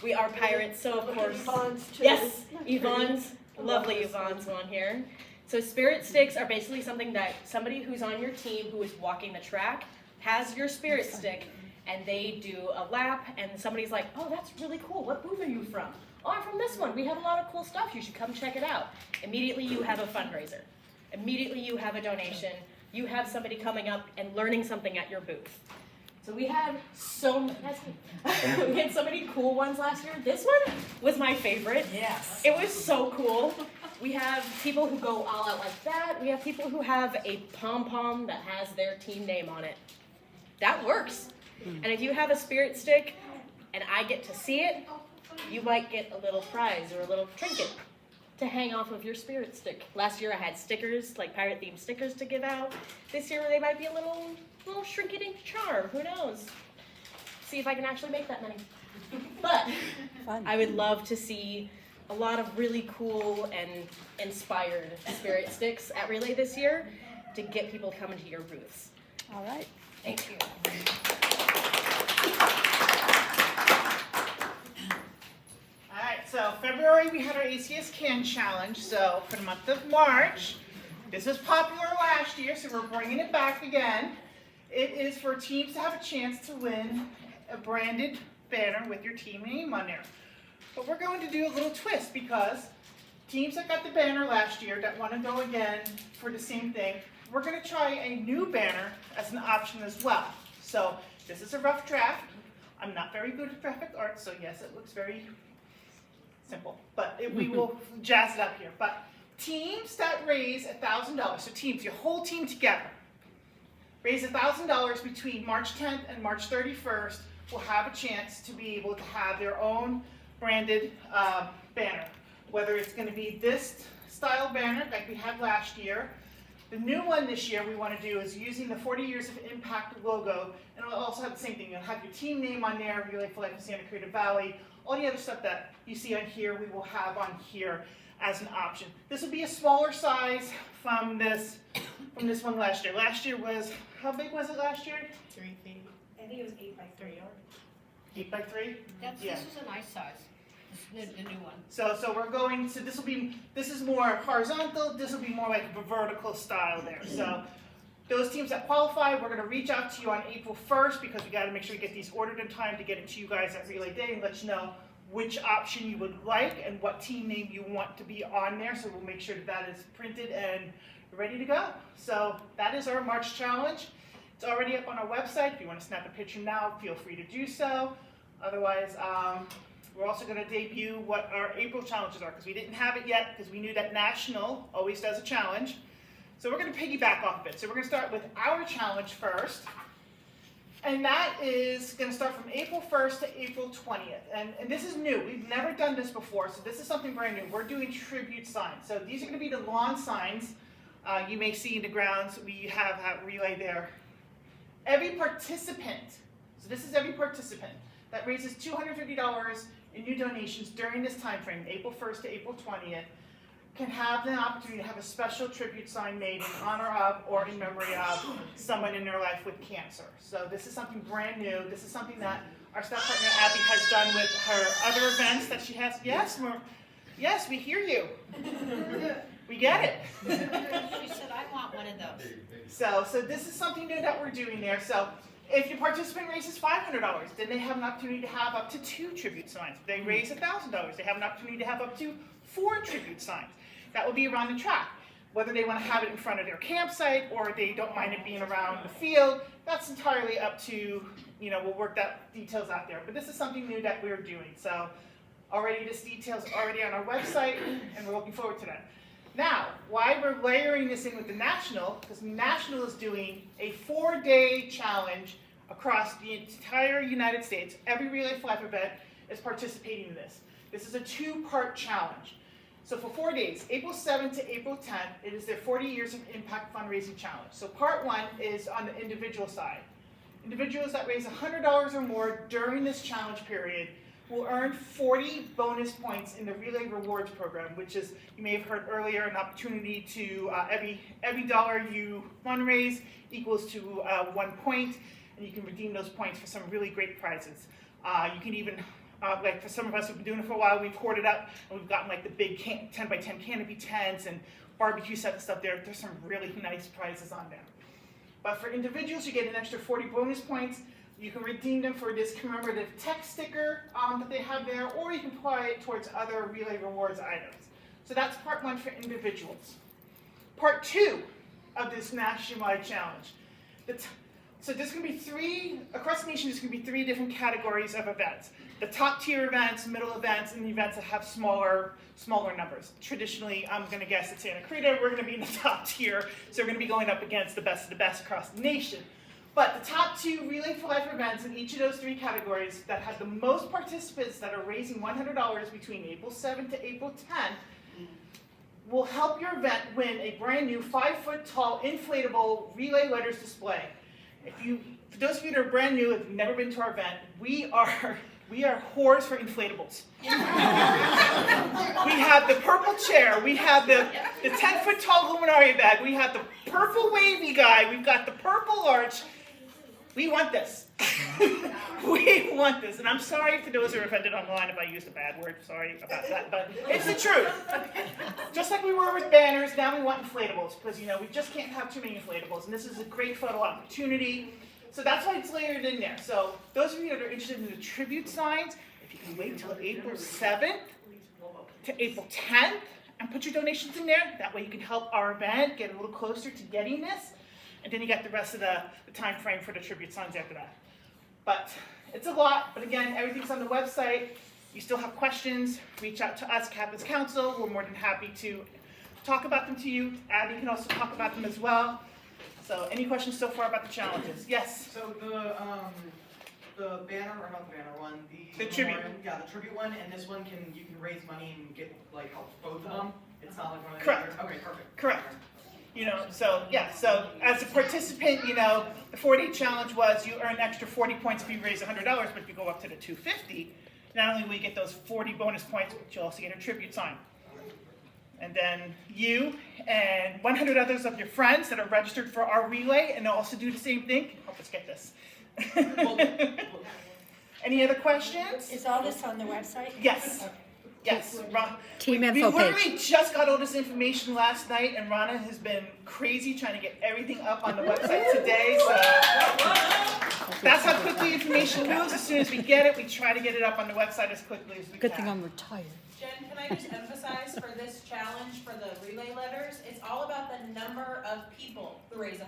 S12: We are pirates, so of course.
S13: Yvonne's too.
S12: Yes, Yvonne's, lovely Yvonne's one here. So spirit sticks are basically something that somebody who's on your team who is walking the track has your spirit stick, and they do a lap, and somebody's like, oh, that's really cool. What booth are you from? Oh, I'm from this one. We have a lot of cool stuff. You should come check it out. Immediately you have a fundraiser. Immediately you have a donation. You have somebody coming up and learning something at your booth. So we had we had so many cool ones last year. This one was my favorite.
S10: Yes.
S12: It was so cool. We have people who go all out like that. We have people who have a pom-pom that has their team name on it. That works. And if you have a spirit stick and I get to see it, you might get a little prize or a little trinket to hang off of your spirit stick. Last year I had stickers, like pirate themed stickers to give out. This year they might be a little shrinky-dink charm, who knows? See if I can actually make that many. But I would love to see a lot of really cool and inspired spirit sticks at Relay this year to get people coming to your booths.
S5: All right.
S12: Thank you.
S1: All right, so February we had our ACS Can Challenge. So for the month of March, this was popular last year, so we're bringing it back again. It is for teams to have a chance to win a branded banner with your team name on there. But we're going to do a little twist because teams that got the banner last year that want to go again for the same thing, we're going to try a new banner as an option as well. So this is a rough draft. I'm not very good at graphic art, so yes, it looks very simple, but we will jazz it up here. But teams that raise $1,000, so teams, your whole team together, raise $1,000 between March 10th and March 31st will have a chance to be able to have their own branded banner. Whether it's going to be this style banner like we had last year. The new one this year we want to do is using the 40 Years of Impact logo, and it'll also have the same thing. You'll have your team name on there, Relay for Life in Santa Cruz Valley. All the other stuff that you see on here, we will have on here as an option. This will be a smaller size from this one last year. Last year was, how big was it last year?
S7: 3 feet. I think it was 8 by 3.
S1: 8 by 3? Yeah.
S7: This is a nice size. The new one.
S1: So we're going to, this is more horizontal, this will be more like a vertical style there. So those teams that qualify, we're going to reach out to you on April 1st because we got to make sure we get these ordered in time to get it to you guys at Relay Day and let you know which option you would like and what team name you want to be on there. So we'll make sure that is printed and ready to go. So that is our March challenge. It's already up on our website. If you want to snap a picture now, feel free to do so. Otherwise, we're also going to debut what our April challenges are because we didn't have it yet because we knew that National always does a challenge. So we're going to piggyback off of it. So we're going to start with our challenge first. And that is going to start from April 1st to April 20th. And this is new. We've never done this before, so this is something brand new. We're doing tribute signs. So these are going to be the lawn signs you may see in the grounds. We have at Relay there. Every participant, so this is every participant, that raises $250 in new donations during this time frame, April 1st to April 20th, can have the opportunity to have a special tribute sign made in honor of or in memory of someone in their life with cancer. So this is something brand new. This is something that our staff partner Abby has done with her other events that she has. Yes, yes, we hear you. We get it.
S7: She said, I want one of those.
S1: So this is something new that we're doing there. So if your participant raises $500, then they have an opportunity to have up to 2 tribute signs. If they raise $1,000, they have an opportunity to have up to 4 tribute signs. That will be around the track. Whether they want to have it in front of their campsite or they don't mind it being around the field, that's entirely up to, we'll work that details out there. But this is something new that we're doing. So already this detail's already on our website, and we're looking forward to that. Now, why we're layering this in with the National, because the National is doing a 4-day challenge across the entire United States. Every Relay for Life event is participating in this. This is a 2-part challenge. So for 4 days, April 7th to April 10th, it is their 40 Years of Impact Fundraising Challenge. So part 1 is on the individual side. Individuals that raise $100 or more during this challenge period will earn 40 bonus points in the Relay Rewards program, which is, you may have heard earlier, an opportunity to, every dollar you fundraise equals to 1 point, and you can redeem those points for some really great prizes. You can even, like for some of us who've been doing it for a while, we've hoarded up, and we've gotten like the big 10 by 10 canopy tents and barbecue set and stuff there. There's some really nice prizes on there. But for individuals, you get an extra 40 bonus points. You can redeem them for this commemorative text sticker that they have there, or you can apply it towards other Relay Rewards items. So that's part 1 for individuals. Part 2 of this nationwide challenge. So there's going to be 3, across the nation, there's going to be 3 different categories of events. The top tier events, middle events, and the events that have smaller numbers. Traditionally, I'm going to guess at Santa Cruz, we're going to be in the top tier, so we're going to be going up against the best of the best across the nation. But the top 2 Relay for Life events in each of those 3 categories that have the most participants that are raising $100 between April 7th to April 10th will help your event win a brand new 5-foot-tall inflatable Relay Letters display. For those of you that are brand new, if you've never been to our event, we are whores for inflatables. We have the purple chair, we have the 10-foot-tall luminaria bag, we have the purple wavy guy, we've got the purple arch. We want this. We want this. And I'm sorry for those who are offended online if I used a bad word. Sorry about that. But it's the truth. Just like we were with banners, now we want inflatables. Because, we just can't have too many inflatables. And this is a great photo opportunity. So that's why it's layered in there. So those of you that are interested in the tribute signs, if you can wait till April 7th to April 10th and put your donations in there, that way you can help our event get a little closer to getting this. And then you got the rest of the time frame for the tribute signs after that. But it's a lot, but again, everything's on the website. You still have questions, reach out to us, Captain's Council. We're more than happy to talk about them to you. Abby can also talk about them as well. So any questions so far about the challenges? Yes?
S15: So the banner, or not the banner one, the
S1: tribute.
S15: Yeah, the tribute one, and this one you can raise money and get help both of them. It's not like one of the
S1: Correct.
S15: others. Okay, perfect.
S1: Correct. So as a participant, the 4-day challenge was you earn extra 40 points if you raise $100, but if you go up to the 250, not only will you get those 40 bonus points, but you'll also get a tribute sign. And then you and 100 others of your friends that are registered for our relay and they'll also do the same thing can help us get this. Any other questions?
S14: Is all this on the website?
S1: Yes.
S14: Okay.
S1: Yes,
S5: Team
S1: we
S5: info page.
S1: literally just got all this information last night, and Rana has been crazy trying to get everything up on the website today. So that's how quickly information moves. As soon as we get it, we try to get it up on the website as quickly as we
S5: Good
S1: can.
S5: thing I'm retired.
S18: Jen, can I just emphasize for this challenge for the relay letters, it's all about the number of people who raise $100.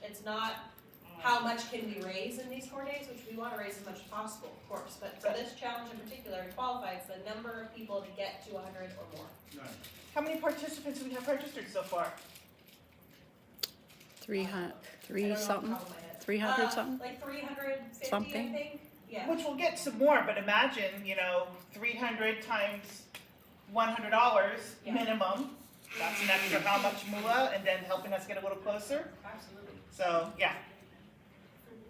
S18: It's not how much can we raise in these 4 days, which we want to raise as much as possible, of course. But for this challenge in particular, it qualifies the number of people to get to 100 or more.
S1: How many participants do we have registered so far?
S5: 300
S18: 300 something. 350,
S5: something.
S18: I think. Yeah.
S1: Which we'll get some more, but imagine, 300 times $100 minimum. That's an extra how much moolah, and then helping us get a little closer.
S18: Absolutely.
S1: So, yeah.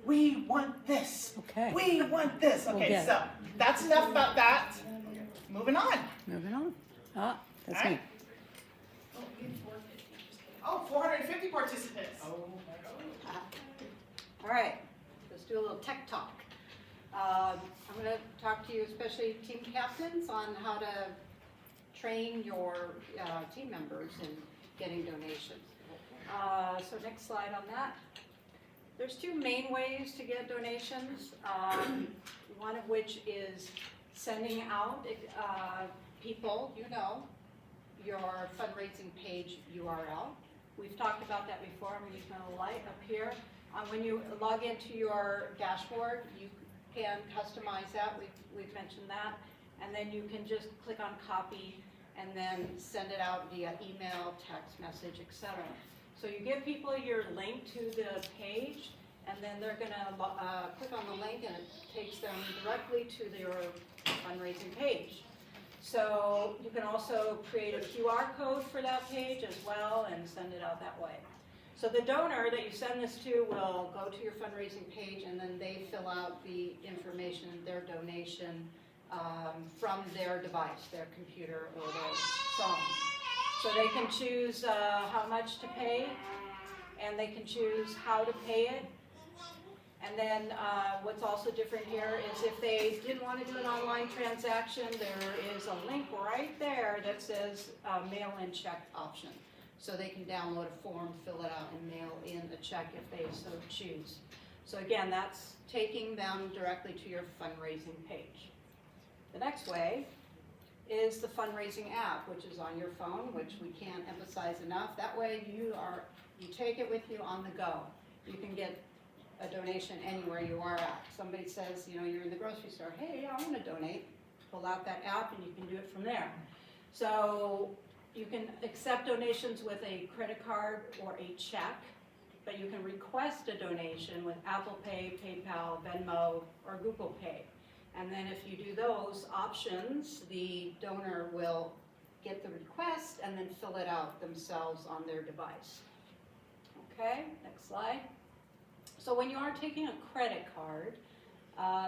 S1: We want this.
S5: Okay.
S1: We want this.
S5: We'll
S1: Okay,
S5: get
S1: so that's enough about that. Moving on.
S5: Moving on. Ah, that's
S1: All
S5: me.
S1: right. Oh, 450 participants.
S2: All right, let's do a little tech talk. I'm going to talk to you, especially team captains, on how to train your team members in getting donations. So next slide on that. There's two main ways to get donations, one of which is sending out people, your fundraising page URL. We've talked about that before. I'm using a light up here. When you log into your dashboard, you can customize that. We've mentioned that. And then you can just click on copy and then send it out via email, text message, etc. So you give people your link to the page, and then they're gonna click on the link and it takes them directly to your fundraising page. So you can also create a QR code for that page as well and send it out that way. So the donor that you send this to will go to your fundraising page, and then they fill out the information, their donation, from their device, their computer or their phone. So they can choose how much to pay, and they can choose how to pay it. And then what's also different here is if they didn't want to do an online transaction, there is a link right there that says mail-in check option. So they can download a form, fill it out, and mail in a check if they so choose. So again, that's taking them directly to your fundraising page. The next way is the fundraising app, which is on your phone, which we can't emphasize enough. That way you take it with you on the go. You can get a donation anywhere you are at. Somebody says, you're in the grocery store, hey, I want to donate. Pull out that app and you can do it from there. So you can accept donations with a credit card or a check, but you can request a donation with Apple Pay, PayPal, Venmo, or Google Pay. And then if you do those options, the donor will get the request and then fill it out themselves on their device. Okay, next slide. So when you are taking a credit card,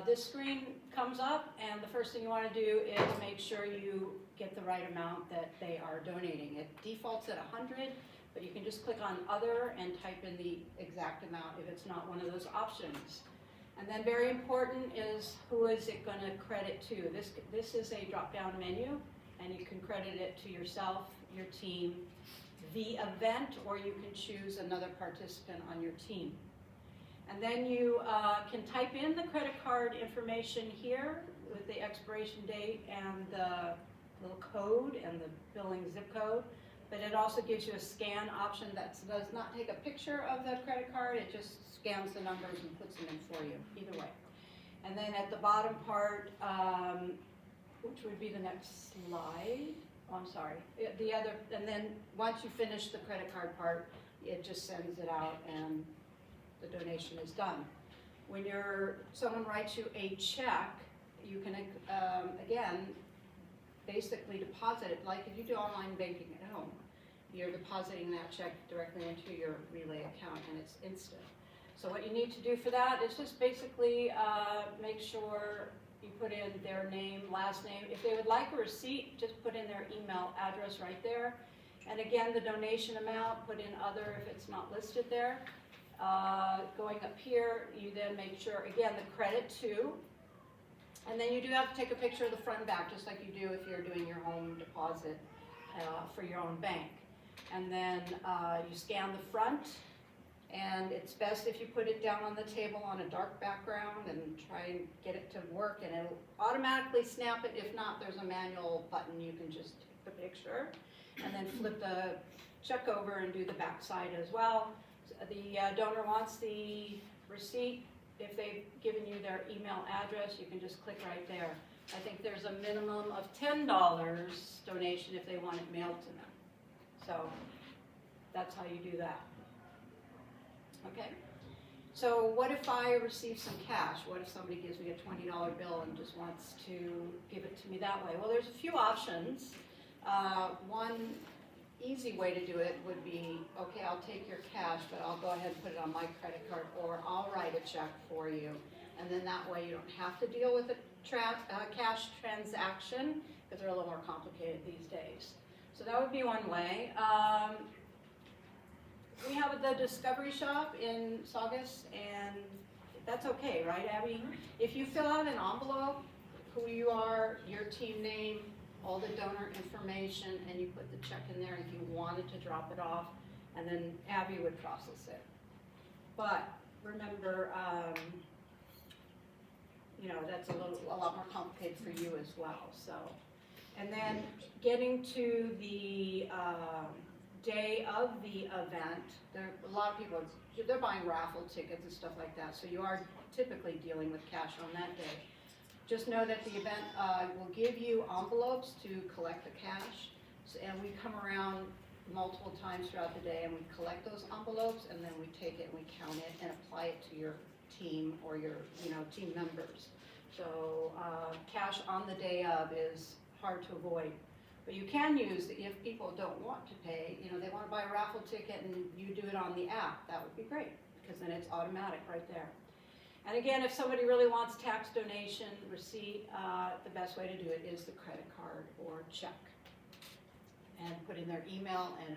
S2: this screen comes up, and the first thing you want to do is make sure you get the right amount that they are donating. It defaults at 100, but you can just click on Other and type in the exact amount if it's not one of those options. And then very important is who is it going to credit to. This is a drop-down menu, and you can credit it to yourself, your team, the event, or you can choose another participant on your team. And then you can type in the credit card information here with the expiration date and the little code and the billing zip code. But it also gives you a scan option that does not take a picture of the credit card. It just scans the numbers and puts them in for you, either way. And then at the bottom part, which would be the next slide. Oh, I'm sorry. And then once you finish the credit card part, it just sends it out and the donation is done. When someone writes you a check, you can, again, basically deposit it, like if you do online banking at home, you're depositing that check directly into your Relay account and it's instant. So what you need to do for that is just basically make sure you put in their name, last name. If they would like a receipt, just put in their email address right there. And again, the donation amount, put in other if it's not listed there. Going up here, you then make sure, again, the credit to. And then you do have to take a picture of the front and back, just like you do if you're doing your home deposit for your own bank. And then you scan the front, and it's best if you put it down on the table on a dark background and try and get it to work, and it'll automatically snap it. If not, there's a manual button. You can just take the picture and then flip the check over and do the back side as well. So the donor wants the receipt. If they've given you their email address, you can just click right there. I think there's a minimum of $10 donation if they want it mailed to them. So that's how you do that. Okay. So what if I receive some cash? What if somebody gives me a $20 bill and just wants to give it to me that way? Well, there's a few options. One easy way to do it would be, okay, I'll take your cash, but I'll go ahead and put it on my credit card, or I'll write a check for you. And then that way you don't have to deal with a cash transaction, because they're a little more complicated these days. So that would be one way. We have the Discovery Shop in Saugus, and that's okay, right, Abby? If you fill out an envelope, who you are, your team name, all the donor information, and you put the check in there if you wanted to drop it off, and then Abby would process it. But remember, you know, that's a lot more complicated for you as well, so. And then getting to the day of the event, a lot of people, they're buying raffle tickets and stuff like that, so you are typically dealing with cash on that day. Just know that the event will give you envelopes to collect the cash, and we come around multiple times throughout the day and we collect those envelopes, and then we take it and we count it and apply it to your team or your, you know, team members. So cash on the day of is hard to avoid. But you can use, if people don't want to pay, you know, they want to buy a raffle ticket and you do it on the app, that would be great, because then it's automatic right there. And again, if somebody really wants tax donation receipt, the best way to do it is the credit card or check. And put in their email and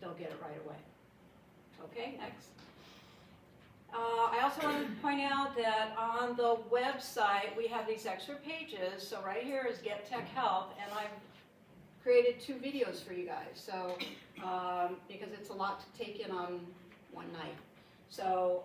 S2: they'll get it right away. Okay, next. I also wanted to point out that on the website, we have these extra pages. So right here is Get Tech Help, and I've created 2 videos for you guys. So, because it's a lot to take in on one night. So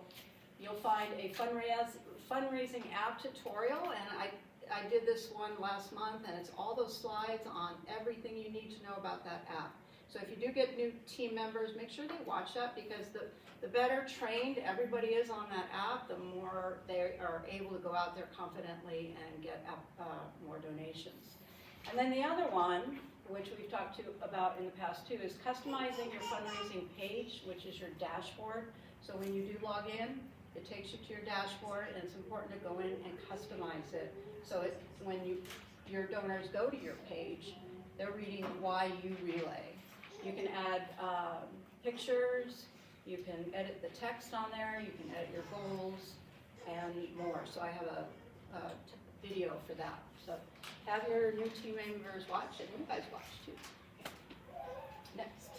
S2: you'll find a fundraising app tutorial, and I did this one last month, and it's all those slides on everything you need to know about that app. So if you do get new team members, make sure they watch that, because the better trained everybody is on that app, the more they are able to go out there confidently and get more donations. And then the other one, which we've talked about in the past too, is customizing your fundraising page, which is your dashboard. So when you do log in, it takes you to your dashboard, and it's important to go in and customize it. So when your donors go to your page, they're reading why you relay. You can add pictures, you can edit the text on there, you can edit your goals, and more. So I have a video for that. So have your new team members watch it, and you guys watch too. Okay. Next.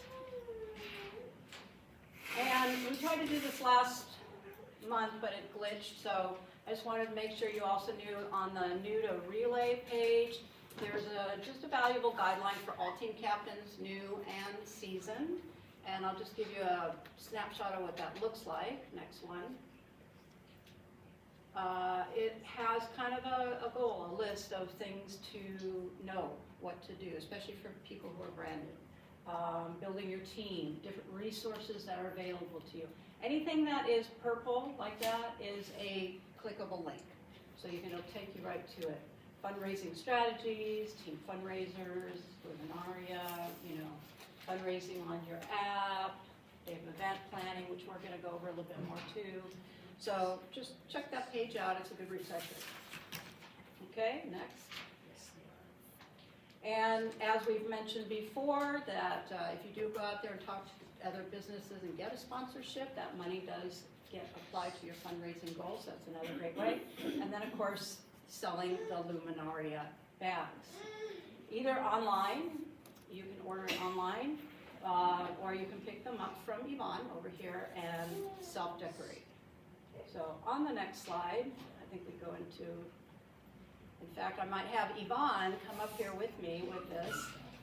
S2: And we tried to do this last month, but it glitched, so I just wanted to make sure you also knew on the New to Relay page, there's just a valuable guideline for all team captains, new and seasoned. And I'll just give you a snapshot of what that looks like. Next one. It has kind of a goal, a list of things to know what to do, especially for people who are brand new. Building your team, different resources that are available to you. Anything that is purple like that is a clickable link. So it'll take you right to it. Fundraising strategies, team fundraisers, Luminaria, you know, fundraising on your app. They have event planning, which we're going to go over a little bit more too. So just check that page out. It's a good refresher. Okay, next. And as we've mentioned before, that if you do go out there and talk to other businesses and get a sponsorship, that money does get applied to your fundraising goals. That's another great way. And then, of course, selling the Luminaria bags. Either online, you can order it online, or you can pick them up from Yvonne over here and self-decorate. So on the next slide, I think we go into, in fact, I might have Yvonne come up here with me with this.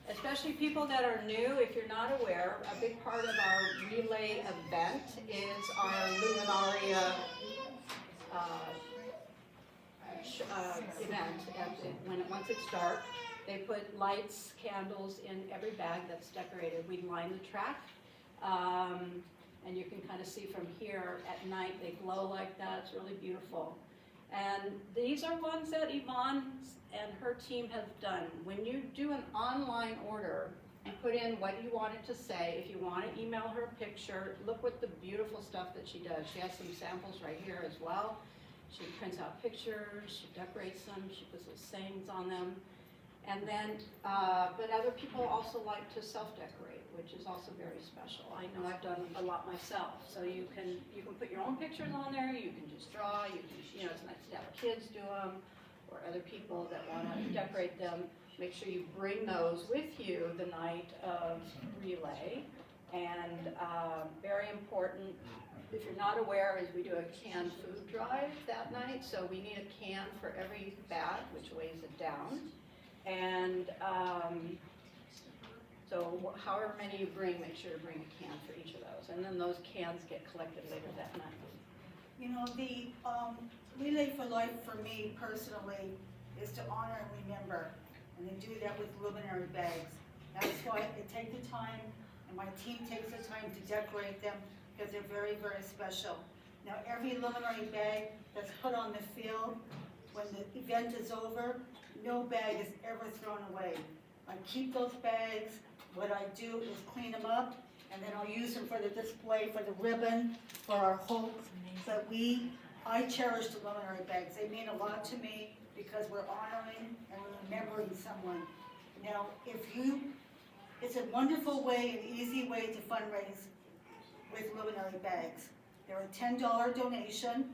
S2: Especially people that are new, if you're not aware, a big part of our relay event is our Luminaria event. Once it's dark, they put lights, candles in every bag that's decorated. We line the track, and you can kind of see from here at night, they glow like that. It's really beautiful. And these are ones that Yvonne and her team have done. When you do an online order, you put in what you want it to say. If you want to email her a picture, look what the beautiful stuff that she does. She has some samples right here as well. She prints out pictures, she decorates them, she puts little sayings on them. And then, but other people also like to self-decorate, which is also very special. I know I've done a lot myself. So you can put your own pictures on there, you can just draw, it's nice to have kids do them, or other people that want to decorate them. Make sure you bring those with you the night of relay. And very important, if you're not aware, is we do a canned food drive that night. So we need a can for every bag, which weighs it down. And, so however many you bring, make sure to bring a can for each of those, and then those cans get collected later that night.
S11: You know, the Relay for Life for me personally is to honor and remember, and they do that with luminary bags. That's why I take the time, and my team takes the time to decorate them, because they're very, very special. Now, every luminary bag that's put on the field, when the event is over, no bag is ever thrown away. I keep those bags. What I do is clean them up, and then I'll use them for the display, for the ribbon, for our hope. But I cherish the luminary bags. They mean a lot to me because we're honoring and we're remembering someone. Now, it's a wonderful way, an easy way to fundraise with luminary bags. They're a $10 donation.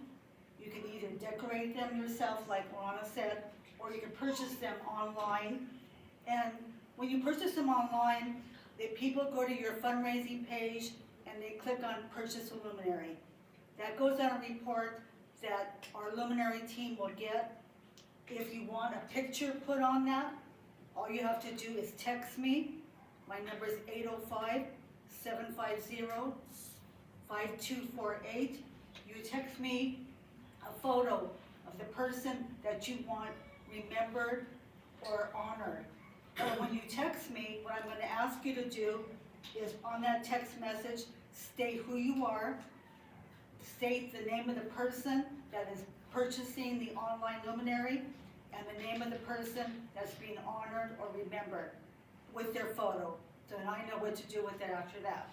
S11: You can either decorate them yourself, like Lana said, or you can purchase them online. And when you purchase them online, people go to your fundraising page and they click on Purchase a Luminary. That goes on a report that our luminary team will get. If you want a picture put on that, all you have to do is text me. My number is 805-750-5248. You text me a photo of the person that you want remembered or honored. When you text me, what I'm going to ask you to do is on that text message, state who you are, state the name of the person that is purchasing the online luminary, and the name of the person that's being honored or remembered with their photo. So then I know what to do with it after that.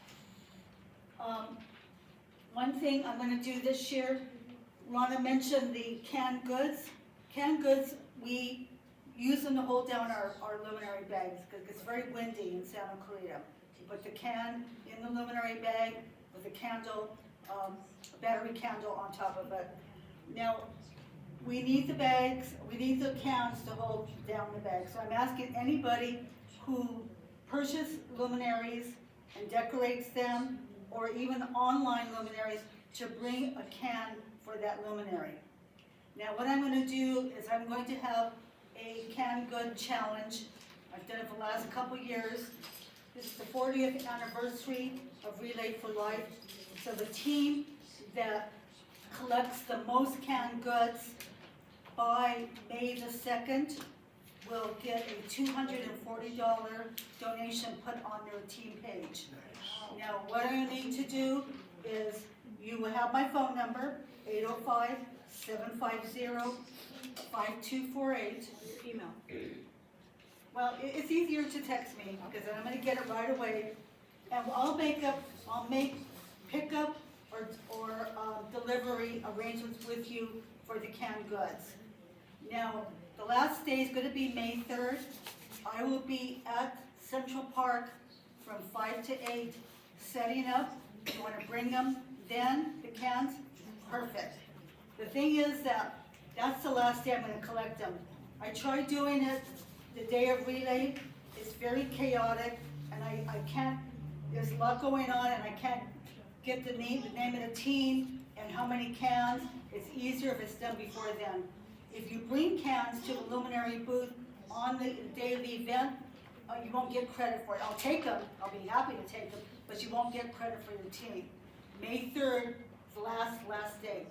S11: One thing I'm going to do this year, Lana mentioned the canned goods. Canned goods, we use them to hold down our luminary bags because it's very windy in Santa Clarita. You put the can in the luminary bag with a candle, a battery candle on top of it. Now, we need the bags, we need the cans to hold down the bags. So I'm asking anybody who purchases luminaries and decorates them, or even online luminaries, to bring a can for that luminary. Now, what I'm going to do is I'm going to have a canned good challenge. I've done it for the last couple years. This is the 40th anniversary of Relay for Life. So the team that collects the most canned goods by May the 2nd will get a $240 donation put on their team page. Now, what I need to do is, you will have my phone number, 805-750-5248.
S2: Email.
S11: Well, it's easier to text me because I'm going to get it right away, and I'll make pickup or delivery arrangements with you for the canned goods. Now, the last day is going to be May 3rd. I will be at Central Park from 5 to 8 setting up. You want to bring them then, the cans? Perfect. The thing is that's the last day I'm going to collect them. I tried doing it the day of relay. It's very chaotic, and I can't, there's a lot going on, and I can't get the name of the team and how many cans. It's easier if it's done before then. If you bring cans to the luminary booth on the day of the event, you won't get credit for it. I'll take them, I'll be happy to take them, but you won't get credit for your team. May 3rd, the last day.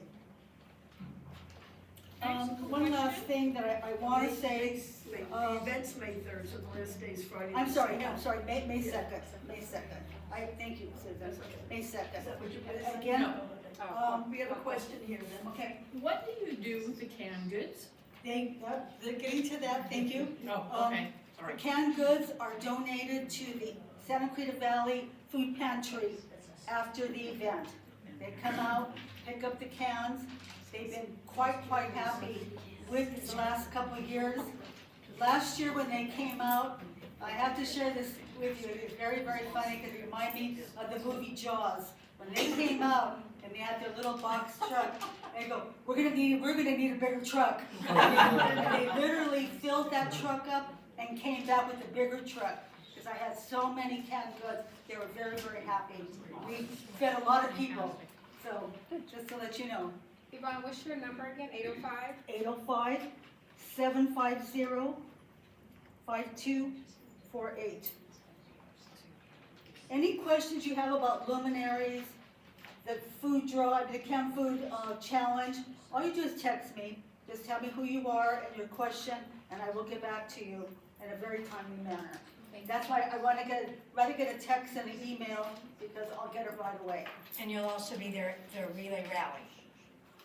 S11: One last thing that I want to say.
S13: The event's May 3rd, so the last day's Friday.
S11: I'm sorry, May 2nd, May 2nd. Thank you, Susan, May 2nd. Again,
S13: We have a question here then.
S11: Okay.
S14: What do you do with the canned goods?
S11: They're getting to that, thank you.
S14: Oh, okay, all
S11: The
S14: right.
S11: canned goods are donated to the Santa Clarita Valley Food Pantry after the event. They come out, pick up the cans. They've been quite happy with the last couple of years. Last year when they came out, I have to share this with you. It's very funny because it reminds me of the movie Jaws. When they came out and they had their little box truck, they go, we're gonna need a bigger truck. And they literally filled that truck up and came back with a bigger truck. Because I had so many canned goods, they were very happy. We fed a lot of people. So, just to let you know.
S10: Yvonne, what's your number again? 805?
S11: 805-750-5248.
S19: 5248. Any questions you have about luminaries, the food drive, the Camp Food Challenge, all you do is text me. Just tell me who you are and your question, and I will get back to you in a very timely manner. That's why I want to rather get a text than an email, because I'll get it right away.
S14: And you'll also be there at the relay rally.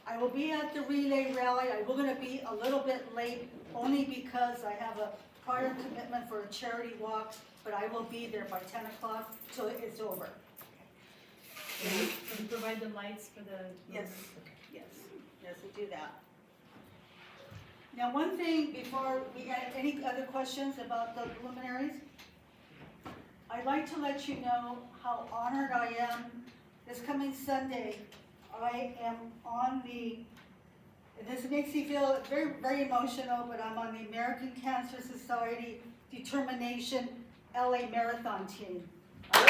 S19: I will be at the relay rally. I'm going to be a little bit late, only because I have a prior commitment for a charity walk, but I will be there by 10 o'clock till it's over.
S12: Can you provide the lights for the?
S19: Yes, yes, we do that. Now, one thing before we get any other questions about the luminaries, I'd like to let you know how honored I am. This coming Sunday, I am on the, this makes me feel very, very emotional, but I'm on the American Cancer Society Determination LA Marathon team. I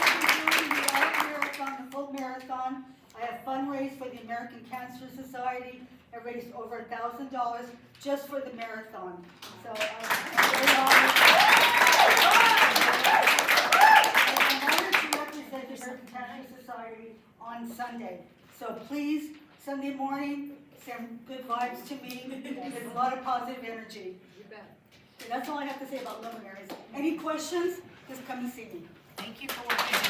S19: will be doing the LA Marathon, the full marathon. I have fundraised for the American Cancer Society. I raised over $1,000 just for the marathon. So I'm very honored. I'm honored to represent the American Cancer Society on Sunday. So please, Sunday morning, send good vibes to me. There's a lot of positive energy.
S7: You bet.
S19: Okay, that's all I have to say about luminaries. Any questions? Just come and see me.
S14: Thank you for working.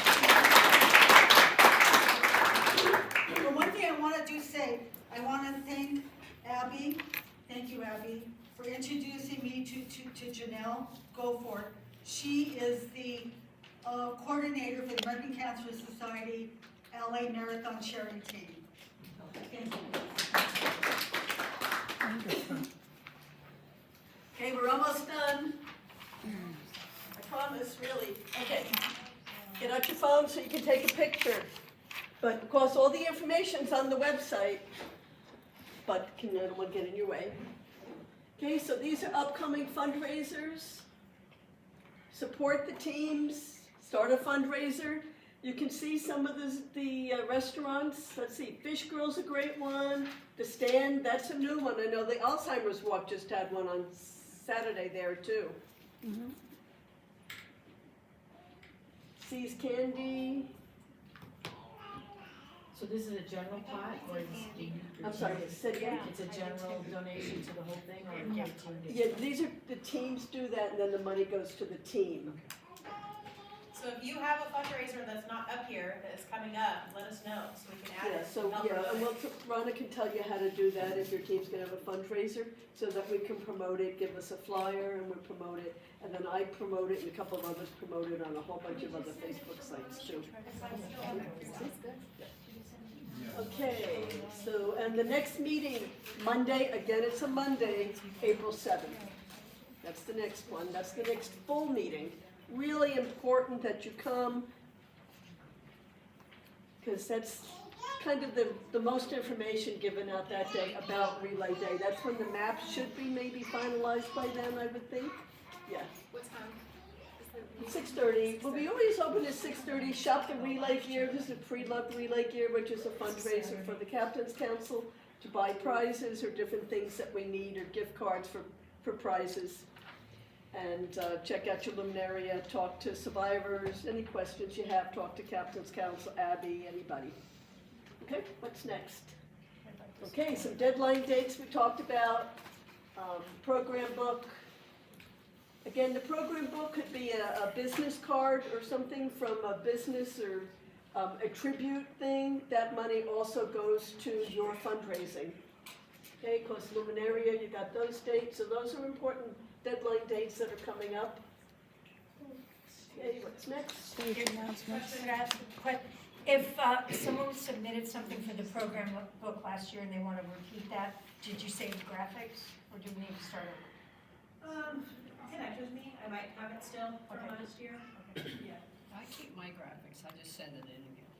S19: Well, one thing I want to I want to thank Abby, thank you Abby, for introducing me to Janelle Goforth. She is the coordinator for the American Cancer Society LA Marathon Charity Team. Thank you. Okay, we're almost done. I promise, really. Okay, get out your phone so you can take a picture. But of course, all the information's on the website, but can no one get in your way? Okay, so these are upcoming fundraisers. Support the teams, start a fundraiser. You can see some of the restaurants. Let's see, Fish Grill's a great one. The Stand, that's a new one. I know the Alzheimer's Walk just had one on Saturday there too.
S5: Mm-hmm.
S19: See's Candy.
S12: So this is a general pot, or is
S19: I'm sorry, said again?
S12: It's a general donation to the whole thing, or
S19: Yeah.
S12: for the team?
S19: Yeah, these are, the teams do that, and then the money goes to the team.
S18: So if you have a fundraiser that's not up here, that's coming up, let us know, so we can add
S19: Yeah,
S18: it.
S19: so,
S18: help
S19: yeah,
S18: promote
S19: and
S18: it.
S19: Rhonda can tell you how to do that if your team's gonna have a fundraiser, so that we can promote it, give us a flyer, and we promote it, and then I promote it, and a couple of others promote it on a whole bunch of other Facebook sites too. Okay, so, and the next meeting, Monday, again, it's a Monday, April 7th. That's the next one, that's the next full meeting. Really important that you come, because that's kind of the most information given out that day about Relay Day. That's when the maps should be maybe finalized by then, I would think. Yeah.
S18: What time?
S19: 6:30. Well, we always open at 6:30. Shop the relay gear. This is pre-loved relay gear, which is a fundraiser for the Captain's Council to buy prizes or different things that we need, or gift cards for prizes. And check out your luminaria. Talk to survivors. Any questions you have, talk to Captain's Council, Abby, anybody. Okay, what's next? Okay, some deadline dates we talked about. Program book. Again, the program book could be a business card or something from a business, or a tribute thing. That money also goes to your fundraising. Okay, of course, Luminaria, you got those dates, so those are important deadline dates that are coming up. Okay, what's next?
S14: If someone submitted something for the program book last year and they want to repeat that, did you save graphics, or do we need to start over?
S18: Connect with me, I might have it still from
S14: Okay.
S18: last year.
S7: Yeah, I keep my graphics, I just send it in again.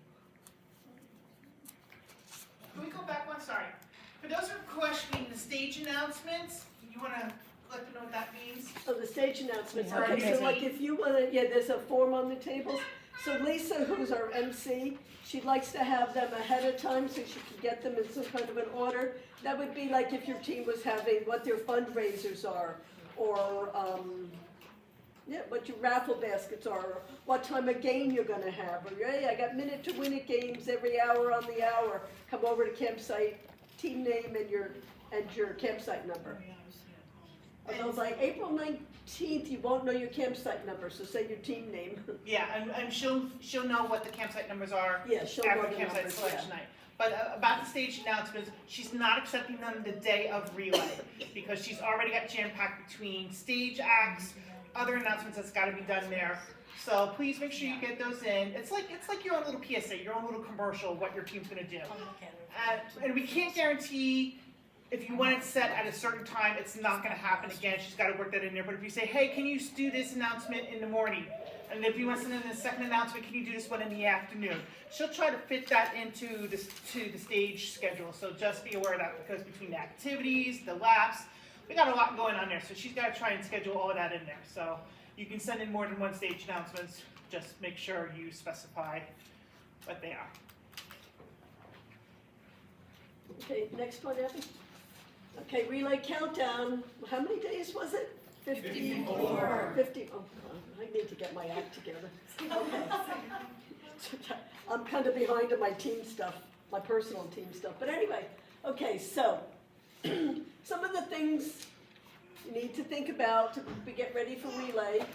S1: Can we go back one? Sorry. For those who are questioning the stage announcements, you want to let them know what that means?
S19: Oh, the stage announcements.
S1: Yeah.
S19: Okay, so like if you want to, yeah, there's a form on the tables. So Lisa, who's our MC, she likes to have them ahead of time so she can get them in some kind of an order. That would be like if your team was having what their fundraisers are, or what your raffle baskets are, or what time of game you're gonna have, or hey, I got minute to win it games every hour on the hour. Come over to campsite, team name and your campsite number. Although by April 19th, you won't know your campsite number, so say your team name.
S1: Yeah, and she'll know what the campsite numbers are.
S19: Yeah, she'll know
S1: after
S19: the
S1: campsite
S19: numbers,
S1: selection
S19: yeah.
S1: night. But about the stage announcements, she's not accepting them the day of relay because she's already got jam-packed between stage acts, other announcements that's got to be done there. So please make sure you get those in. It's like your own little PSA, your own little commercial of what your team's going to do. And we can't guarantee if you want it set at a certain time, it's not going to happen again. She's got to work that in there. But if you say, hey, can you do this announcement in the morning? And if you want to send in the second announcement, can you do this one in the afternoon? She'll try to fit that into the stage schedule. So just be aware of that because between the activities, the laps, we got a lot going on there. So she's got to try and schedule all of that in there. So you can send in more than one stage announcements. Just make sure you specify what they are.
S19: Okay, next one, Abby. Okay, relay countdown. How many days was it? 54. 50. Oh, I need to get my act together. Okay. I'm kind of behind on my team stuff, my personal team stuff. But anyway, okay, so some of the things you need to think about to get ready for relay.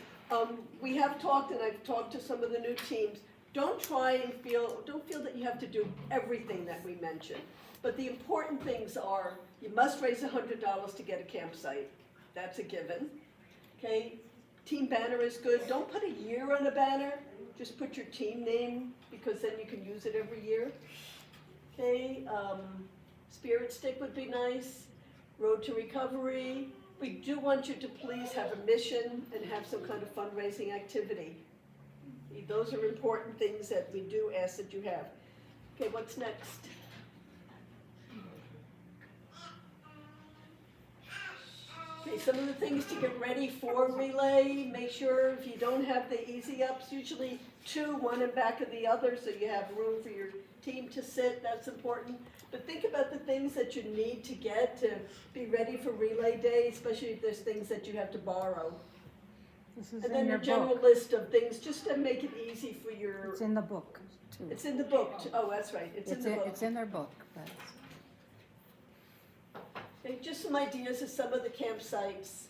S19: We have talked, and I've talked to some of the new teams. Don't feel that you have to do everything that we mentioned. But the important things are, you must raise $100 to get a campsite. That's a given. Okay, team banner is good. Don't put a year on a banner. Just put your team name because then you can use it every year. Okay, spirit stick would be nice. Road to recovery. We do want you to please have a mission and have some kind of fundraising activity. Those are important things that we do ask that you have. Okay, what's next? Okay, some of the things to get ready for relay, make sure if you don't have the easy ups, usually two, one in back of the other, so you have room for your team to sit, that's important. But think about the things that you need to get to be ready for relay day, especially if there's things that you have to borrow.
S5: This is
S19: And then
S5: in
S19: a
S5: your
S19: general
S5: book.
S19: list of things, just to make it easy for your.
S5: It's in the book, too.
S19: It's in the book, too. Oh, that's right, it's in the book.
S5: It's in their book, but.
S19: Okay, just some ideas of some of the campsites.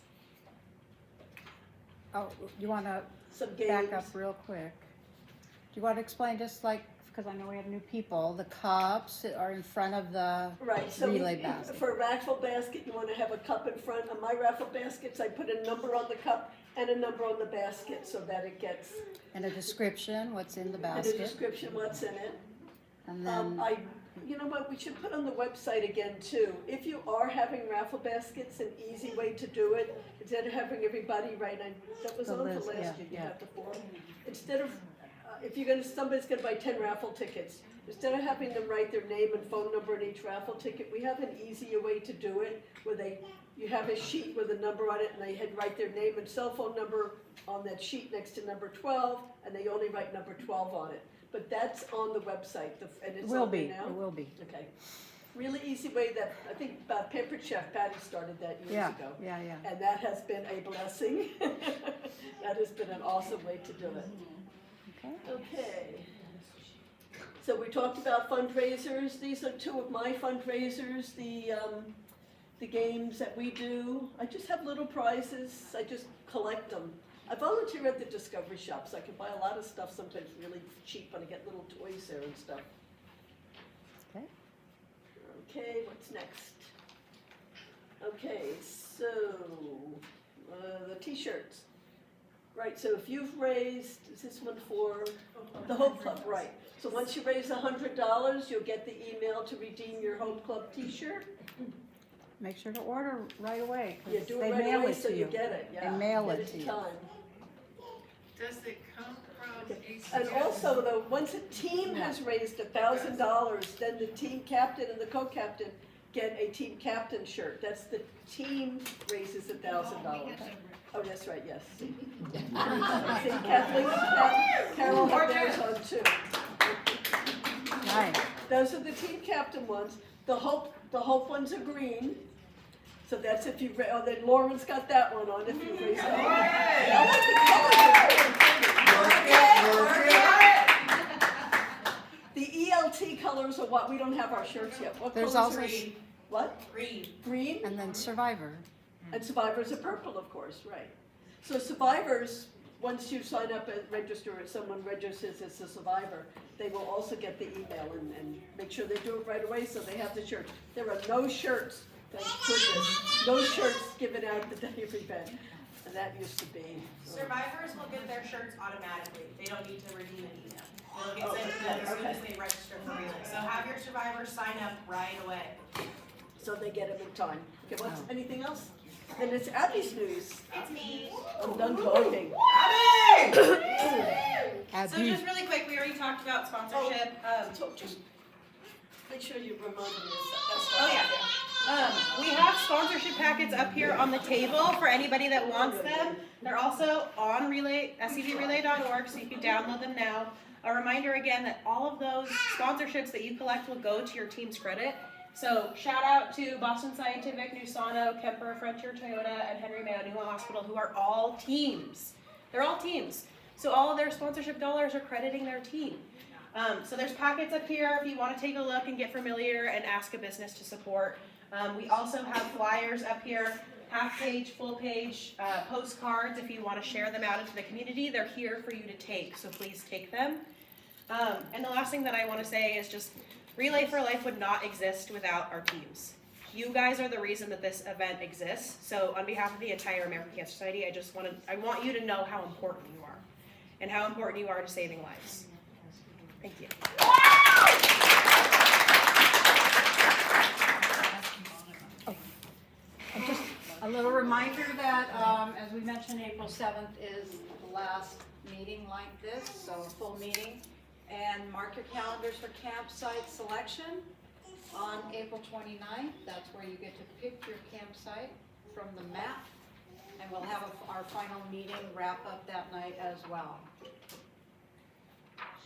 S5: Oh, you want to
S19: Some
S5: back
S19: games.
S5: up real quick? Do you want to explain, just like, because I know we have new people, the cups are in front of the
S19: Right, so
S5: relay basket.
S19: for a raffle basket, you want to have a cup in front. On my raffle baskets, I put a number on the cup and a number on the basket so that it gets.
S5: And a description, what's in the
S19: And a
S5: basket.
S19: description, what's in it.
S5: And then,
S19: You know what, we should put on the website again too. If you are having raffle baskets, an easy way to do it, instead of having everybody write, that was
S5: The
S19: on for
S5: list,
S19: last
S5: yeah,
S19: year, you
S5: yeah.
S19: have the form. Instead of, if somebody's gonna buy 10 raffle tickets, instead of having them write their name and phone number on each raffle ticket, we have an easier way to do it, where you have a sheet with a number on it, and they write their name and cell phone number on that sheet next to number 12, and they only write number 12 on it. But that's on the website, and
S5: it
S19: it's
S5: will
S19: on there
S5: be,
S19: now?
S5: it will be.
S19: Okay. Really easy way that, I think Pampered Chef Patty started that years
S5: Yeah,
S19: ago.
S5: yeah.
S19: And that has been a blessing. That has been an awesome way to do it.
S5: Okay.
S19: Okay. So we talked about fundraisers. These are two of my fundraisers, the games that we do. I just have little prizes. I just collect them. I volunteer at the Discovery Shops. I can buy a lot of stuff sometimes really cheap, and I get little toys there and stuff.
S5: Okay.
S19: Okay, what's next? Okay, so the t-shirts. Right, so if you've raised, is this one for the Hope Club, right? So once you raise $100, you'll get the email to redeem your Hope Club t-shirt.
S5: Make sure to order right away,
S19: Yeah,
S5: because
S19: do
S5: they
S19: it right
S5: mail
S19: away
S5: it
S19: so
S5: to
S19: you
S5: you.
S19: get it, yeah.
S5: They mail
S19: Get
S5: it to
S19: in
S5: you.
S19: time.
S1: Does it come from
S19: And also, though, once a team has raised $1,000, then the team captain and the co-captain get a team captain shirt. That's the team raises $1,000. Oh, that's right, yes. See, Kathleen, Carol had theirs on too.
S5: Nice.
S19: Those are the team captain ones. The hope ones are green. So that's if you, oh, then Lauren's got that one on if you raise it. I like the colors. The ELT colors are what, we don't have our shirts yet. What
S5: There's
S19: colors
S5: also
S19: are green? What?
S18: Green.
S19: Green?
S5: And then Survivor.
S19: And Survivors are purple, of course, right. So Survivors, once you sign up and register, if someone registers as a Survivor, they will also get the email and make sure they do it right away so they have the shirt. There are no shirts, thank goodness, no shirts given out the day of event. And that used to be.
S18: Survivors will get their shirts automatically. They don't need to redeem an email. They'll get sent to them as soon as they register for Relay. So have your survivors sign up right away.
S19: So they get them in time. Okay, what's, anything else? Then it's Abby's news.
S18: It's me.
S19: I'm done talking.
S18: So just really quick, we already talked about sponsorship.
S19: So just make sure you remind me of that.
S18: Oh yeah. We have sponsorship packets up here on the table for anybody that wants them. They're also on Relay, scvrelay.org, so you can download them now. A reminder again that all of those sponsorships that you collect will go to your team's credit. So shout out to Boston Scientific, Nusano, Kemper, Frontier Toyota, and Henry Mayo Newell Hospital, who are all teams. They're all teams. So all of their sponsorship dollars are crediting their team. So there's packets up here if you want to take a look and get familiar and ask a business to support. We also have flyers up here, half page, full page, postcards if you want to share them out into the community. They're here for you to take, so please take them. And the last thing that I want to say is just Relay for Life would not exist without our teams. You guys are the reason that this event exists. So on behalf of the entire American Cancer Society, I want you to know how important you are and how important you are to saving lives. Thank you.
S5: And just a little reminder that, as we mentioned, April 7th is the last meeting like this, so a full meeting. And mark your calendars for campsite selection on April 29th. That's where you get to pick your campsite from the map. And we'll have our final meeting wrap up that night as well.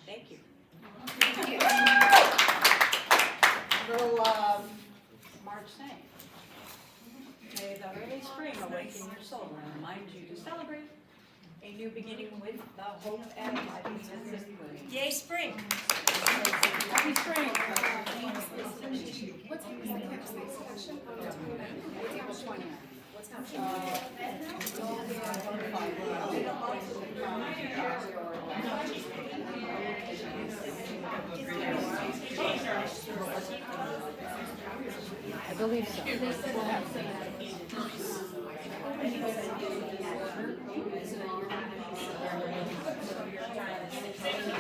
S5: Thank you. Thank you. Little March saying. May the early spring awaken your soul and remind you to celebrate a new beginning with the hope and happiness.
S14: Yay, spring!
S5: Happy spring!
S14: What's
S5: I believe so.